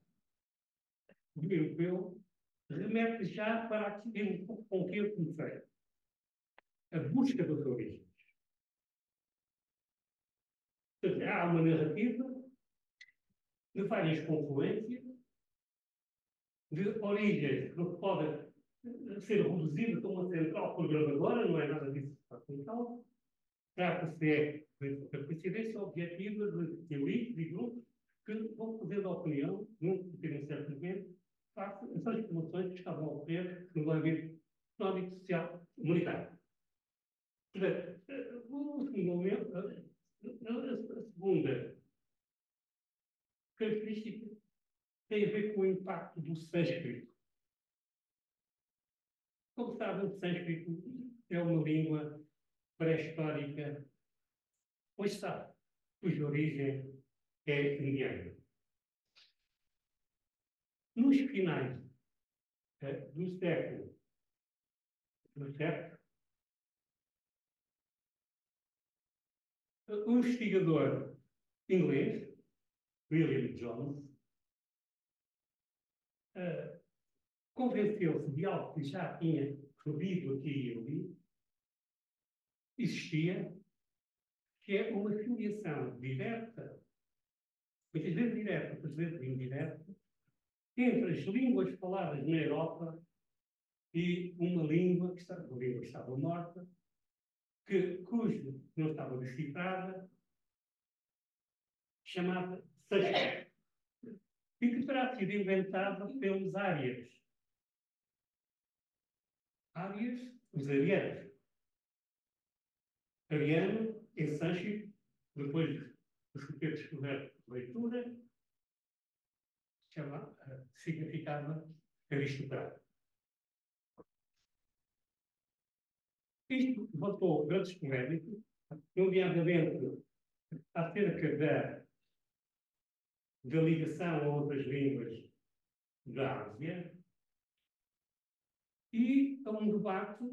B: do europeu, remete já para aquilo com que eu comecei. A busca das origens. Portanto, há uma narrativa de várias confluências, de origens que não podem ser reduzidas a uma central programadora, não é nada disso que está em causa. Trata-se da coincidência objetiva de elites e grupos que vão fazendo opinião, num certo momento, face a essas informações que estavam a ocorrer no âmbito económico, social, humanitário. Portanto, o segundo momento, a segunda característica tem a ver com o impacto do sânscrito. Como sabem, o sânscrito é uma língua pré-histórica, pois sabe, cuja origem é indiana. Nos finais do século XVII, um investigador inglês, William Jones, convenceu-se de algo que já tinha revido aqui e ali, existia, que é uma filiação direta, muitas vezes direta, muitas vezes indireta, entre as línguas faladas na Europa e uma língua que estava morta, cujo não estava decifrada, chamada sânscrito, e que terá sido inventada pelos árias. Árias, os arianos. Ariano, em sânscrito, depois de ter descoberto a leitura, significava aristocrata. Isto levantou grandes polémicas, nomeadamente acerca da ligação a outras línguas da Ásia, e a um debate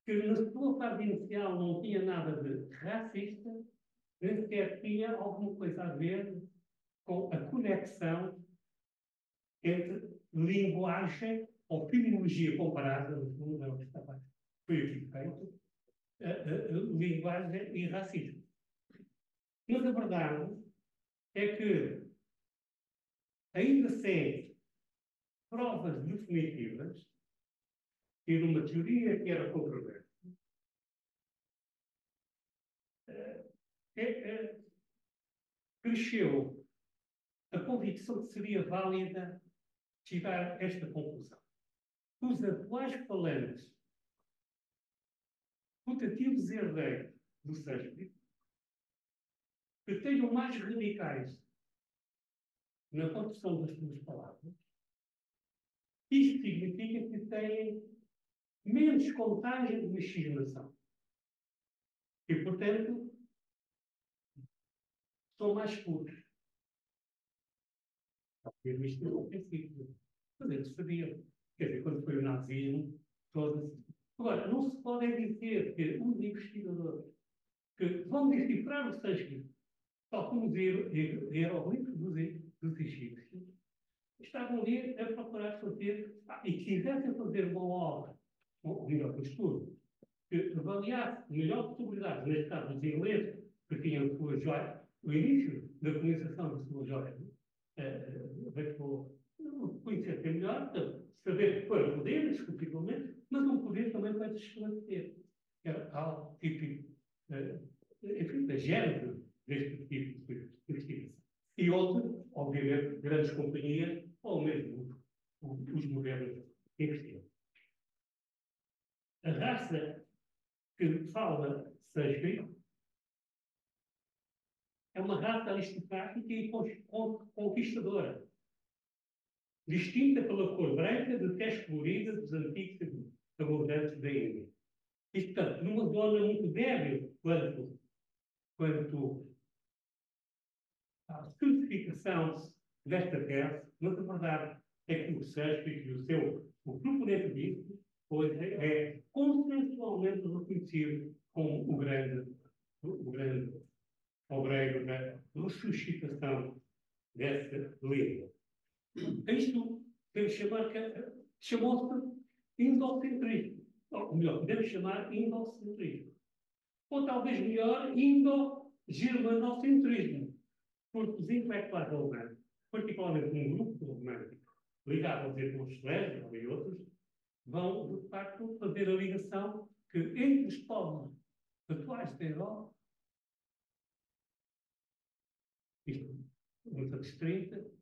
B: que na sua fase inicial não tinha nada de racista, nem sequer tinha alguma coisa a ver com a conexão entre linguagem ou filologia comparada, no fundo, é o que foi aqui feito, linguagem e racismo. Mas a verdade é que ainda sem provas definitivas e numa teoria que era controversa, cresceu a convicção que seria válida tirar esta conclusão. Os atuais falantes putativos herdeiros do sânscrito que tenham mais radicais na construção das suas palavras, isto significa que têm menos contagem de miscigenação. E, portanto, são mais puros. Isto não é princípio. Mas eles sabiam. Quer dizer, quando foi o nazismo, todas. Agora, não se pode dizer que os investigadores que vão decifrar o sânscrito, tal como os hieroglifos dos egípcios, estavam ali a procurar fazer, e quisessem fazer uma obra, ou melhor, um estudo, que avaliasse melhor possibilidade, neste caso os ingleses, que tinham suas joias, o início da colonização da sua joia, conhecer melhor, saber que foi poder, discutivelmente, mas um poder também para esclarecer. Era algo típico, enfim, da gênese deste tipo de investigação. E outro, obviamente, grandes companhias, ou mesmo os modernos investigadores. A raça que fala sânscrito é uma raça aristocrática e conquistadora, distinta pela cor branca de tez colorida dos antigos abordantes da Índia. E, portanto, numa zona muito débil quanto à especificação desta tese, mas a verdade é que o sânscrito e o proponente pois é consensualmente reconhecido como o grande obreiro da ressuscitação dessa língua. Isto podemos chamar chamou-se indocentrismo. Ou melhor, podemos chamar indocentrismo. Ou talvez melhor, indo-germanocentrismo. Porque os intelectuais alemães, particularmente um grupo romântico ligado aos irmãos Schlesinger e outros, vão, de facto, fazer a ligação que entre os povos atuais da Europa, isto, nos anos 30,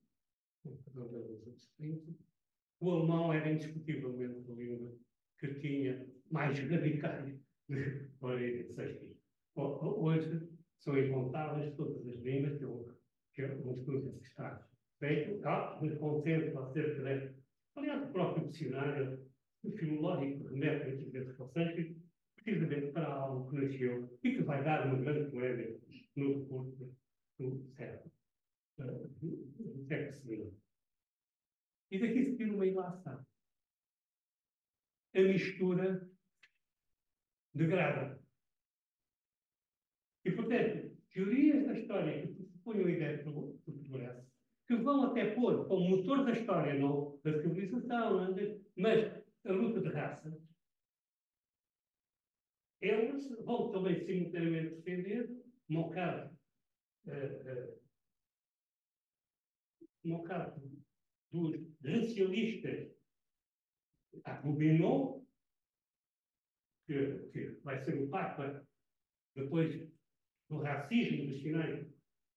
B: o alemão era indiscutivelmente a língua que tinha mais radicais de origem sânscrita. Hoje são incontáveis todas as línguas que um estudo que está feito, de consenso acerca desta. Aliás, o próprio dicionário filológico remete muitas vezes ao sânscrito, precisamente para algo que nasceu e que vai dar uma grande polémica no recurso do século II. E daqui se tira uma ilação. A mistura degrada. E, portanto, teorias da história que pressuponham a ideia do progresso, que vão até pôr como motor da história, não da civilização, mas a luta de raça, elas vão também simultaneamente defender, no caso dos racialistas, a Gobineau, que vai ser o Papa depois do racismo dos finais do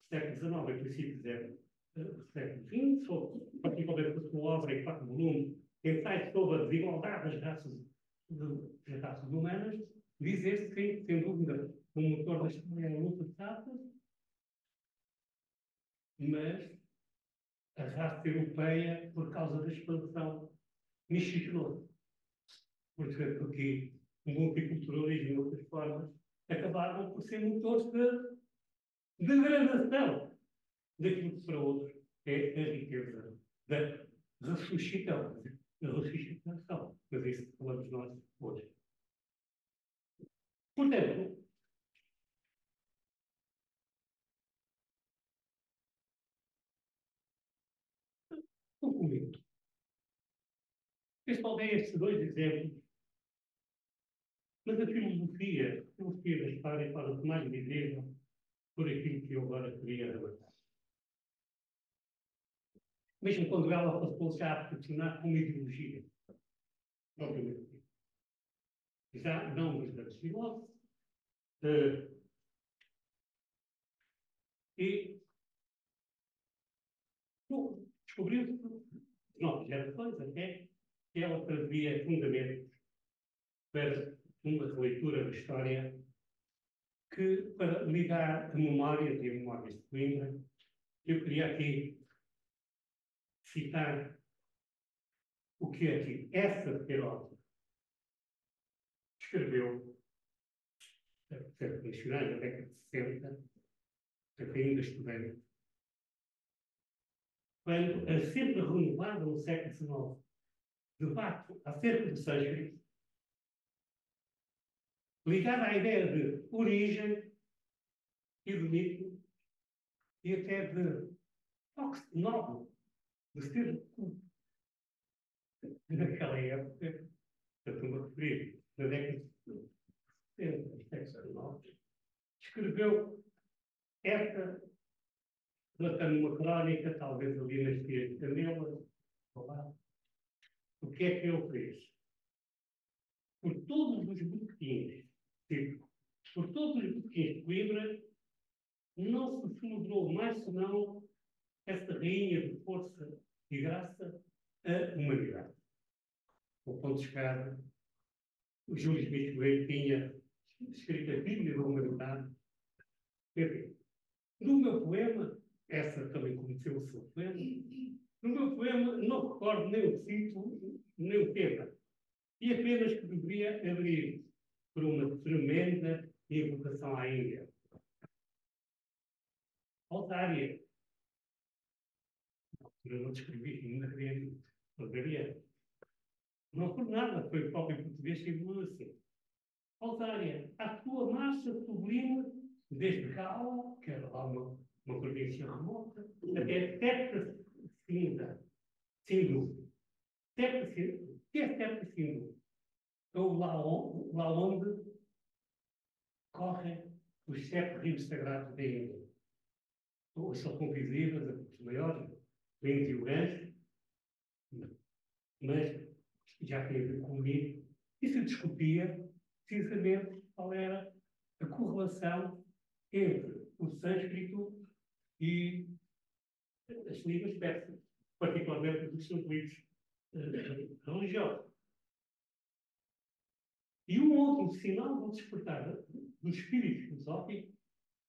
B: século XIX e princípios do século XX, particularmente com a sua obra em 4 volumes, ensaios sobre a desigualdade das raças humanas, dizer-se que, sem dúvida, o motor da história é a luta de raças, mas a raça europeia por causa da expansão miscigenou. Porque o multiculturalismo e outras formas acabaram por ser motores de degradação daquilo que para outros é a riqueza da ressuscitação. Mas isso falamos nós hoje. Portanto, concluindo, respondem estes 2 exemplos, mas a filosofia da história fala-se mais visível por aquilo que eu agora queria relatar. Mesmo quando ela passou já a funcionar como ideologia, propriamente. Já não dos grandes filósofos, e descobriu-se, novas gerações até, que ela trazia fundamentos para uma releitura da história que, para ligar a memórias e a memórias de Coimbra, eu queria aqui citar o que aqui essa filósofa escreveu, certo, missionário na década de 60, ainda estudante, quando a sempre renovada no século XIX debate acerca do sânscrito, ligada à ideia de origem, e de mito, e até de toque nobre, de ser naquela época, eu estou a referir, na década de 70, 79, escreveu esta, relatando uma crónica, talvez ali nas dias de Canela, o que é que ele fez? Por todos os botequins, tipo, por todos os botequins de Coimbra, não se celebrou mais senão essa rainha de força e graça, a humanidade. O ponto de chegada, o Júlio Smith Coelho tinha escrito a Bíblia da Humanidade. Enfim, no meu poema, essa também conheceu o seu poema, no meu poema não recordo nem o título, nem o tema, e apenas que deveria abrir por uma tremenda invocação à Índia. Altária. Eu não descrevi, ainda queria poderia. Não por nada, foi o próprio português que evoluiu assim. Altária, a tua marcha sublime, desde Cala, que era lá uma província remota, até Tepta Cinda, Sindu. Tepta Sindu. O que é Tepta Sindu? Então, lá onde correm os 7 rios sagrados da Índia. Hoje são convisíveis, os maiores, o Índio e o Ganges, mas já tem a ver comigo, e se discutia precisamente qual era a correlação entre o sânscrito e as línguas persas, particularmente dos seus livros religiosos. E um outro sinal do despertar do espírito filosófico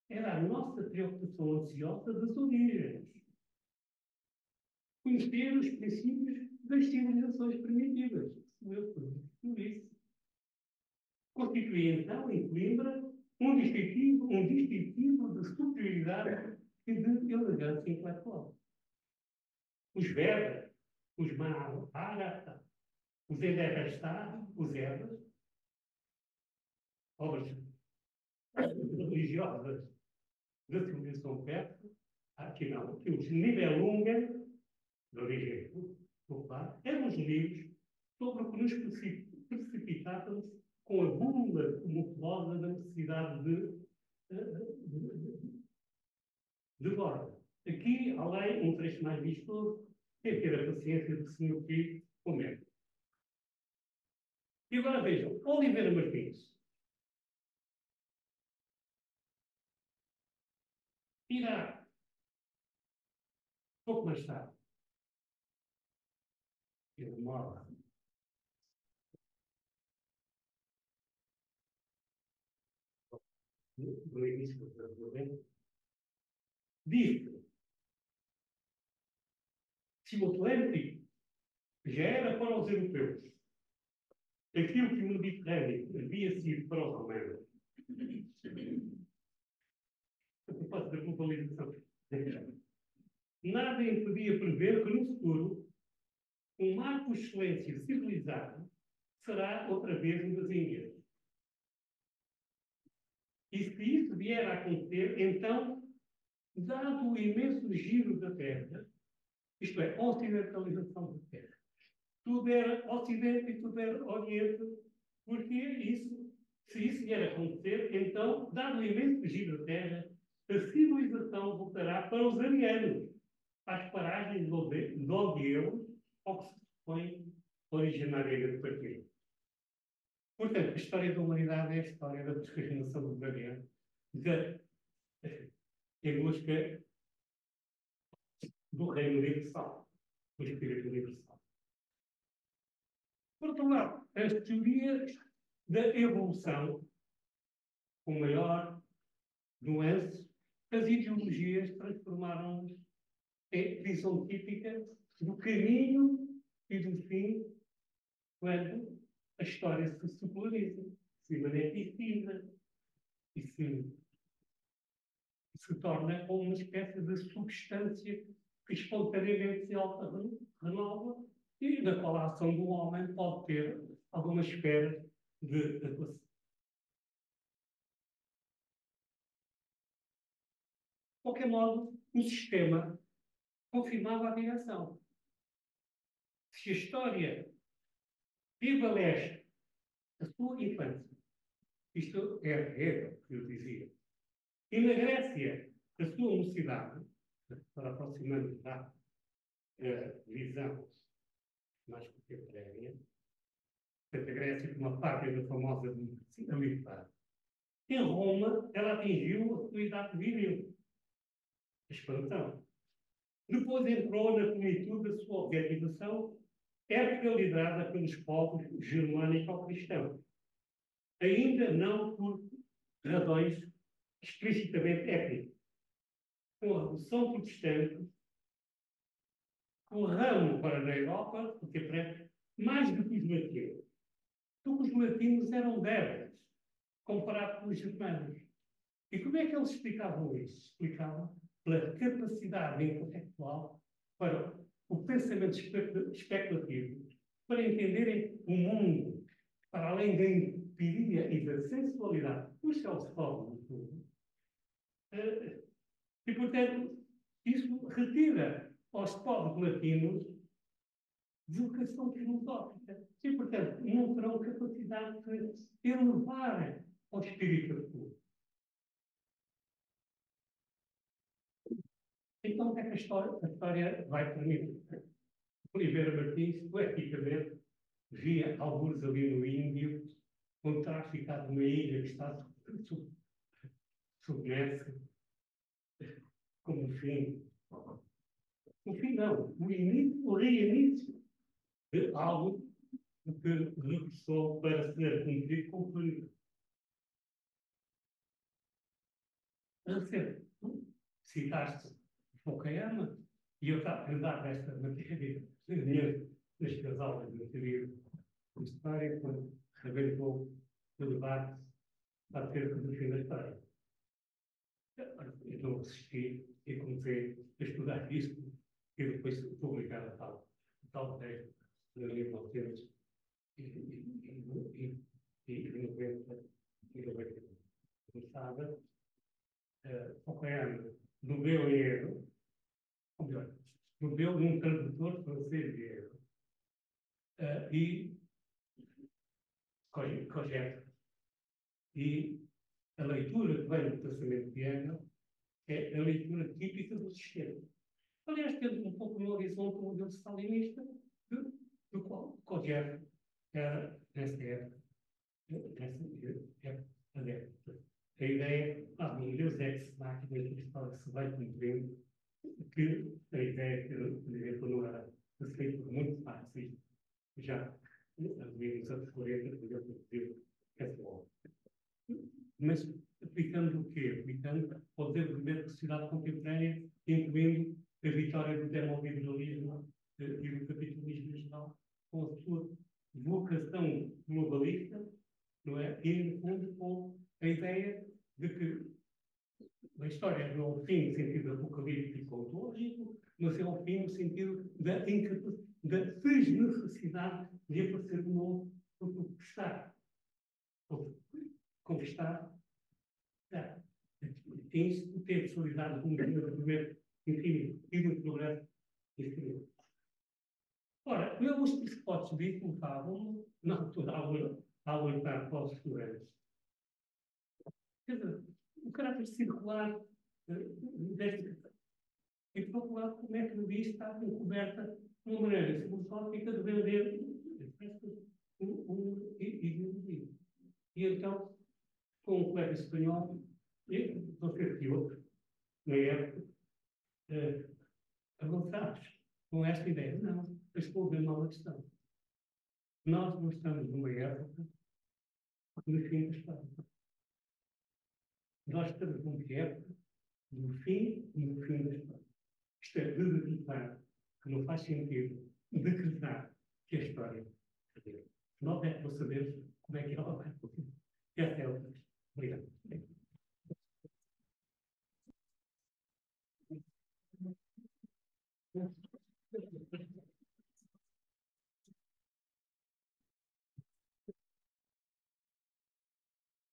B: era a nossa preocupação ansiosa das origens. Conhecer os princípios das civilizações primitivas. Por isso. Constituía, então, em Coimbra, um distintivo de superioridade e de elegância intelectual. Os Vedas, os Mahabharata, os Edavastá, os Edas, obras religiosas da civilização persa, aqui não, aqui os Nibelungen, de origem popular, eram os livros sobre o que nos precipitávamos com a bula tumultuosa da necessidade de borda. Aqui, além, um trecho mais vistoso, tem que ter a paciência de Senhor Filho com Homero. E agora vejam, Oliveira Martins irá, pouco mais tarde, ele morre no início do século disse: se o Atlântico já era para os europeus aquilo que o Mediterrâneo havia sido para os romanos, a propósito da globalização, nada impedia prever que no futuro um marco de excelência civilizado será outra vez um das Índias. E se isso vier a acontecer, então, dado o imenso giro da Terra, isto é, a ocidentalização da Terra, tudo era Ocidente e tudo era Oriente, porque isso, se isso vier a acontecer, então, dado o imenso giro da Terra, a civilização voltará para os arianos, às paragens de onde eles, ao que se supõe originariamente partiram. Portanto, a história da humanidade é a história da descarnação do dragão, em busca do reino universal, do espírito universal. Por outro lado, as teorias da evolução, com maior nuance, as ideologias transformaram-nos em visão típica do caminho e do fim quando a história se seculariza, se magnetiza e se torna uma espécie de substância que espontaneamente se auto-renova e da qual a ação do homem pode ter alguma esfera de atuação. qualquer modo, o sistema confirmava a direção. Se a história viva leste a sua infância, isto é Hegel que eu dizia, e na Grécia a sua mocidade, para aproximando da visão mais contemporânea, portanto, a Grécia como uma pátria da famosa democracia militar. Em Roma, ela atingiu a sua idade viril, a expansão. Depois entrou na plenitude da sua objetivação, época liderada pelos povos germânico-cristãos. Ainda não por razões explicitamente étnicas. Com a Revolução Protestante, corramos para na Europa, porque mais do que os latinos. Porque os latinos eram débeis, comparados com os germanos. E como é que eles explicavam isso? Explicavam pela capacidade intelectual para o pensamento especulativo, para entenderem o mundo, para além da empiria e da sensualidade, o self-love do tudo. E, portanto, isso retira aos povos latinos vocação filosófica. E, portanto, não terão capacidade de elevar ao espírito puro. Então, o que é que a história vai permitir? Oliveira Martins, poeticamente, via alguns ali no Índio, um traficado numa ilha que está submersa, como o fim. O fim não, o reinício de algo que regressou para ser cumprido com perigo. Citaste Fukuyama, e eu estava a dar esta matéria nestas aulas de teoria de história, quando rebentou o debate acerca do fim da história. Eu não assisti e comecei a estudar isso e depois publicar o tal texto de 1990. Começava Fukuyama bebeu em erro, ou melhor, bebeu num tradutor francês de erro e cogeta. E a leitura que vem do pensamento de Hegel é a leitura típica do sistema. Aliás, tendo um pouco no horizonte o modelo stalinista, do qual Kojève era, nessa época, adepto. A ideia, um Deus ex machina, que se vai cumprindo, que a ideia que, por exemplo, não era aceita por muitos marxistas, já nos anos 40, por exemplo, essa obra. Mas aplicando o quê? Aplicando ao desenvolvimento da sociedade contemporânea, incluindo a vitória do termoliberalismo e do capitalismo em geral, com a sua vocação globalista, não é? E, no fundo, com a ideia de que a história não é um fim no sentido apocalíptico ou ontológico, mas é um fim no sentido da desnecessidade de aparecer de novo, porque conquistar tem o tempo solidário com o desenvolvimento infinito e do progresso infinito. Ora, os pressupostos disso colocavam na altura a lutar para os estudantes. Quer dizer, o caráter circular desta questão. E, por outro lado, como é que o está encoberta de uma maneira filosófica de vender ideologia. E então, com um colega espanhol, não sei se outro, na época, avançados com esta ideia. Não, estou a ver uma questão. Nós não estamos numa época do fim da história. Nós estamos numa época do fim e do fim da história. Isto é, de decretar, que não faz sentido decretar que a história é. Nós é que não sabemos como é que ela vai. Essa é a outra questão. Obrigado.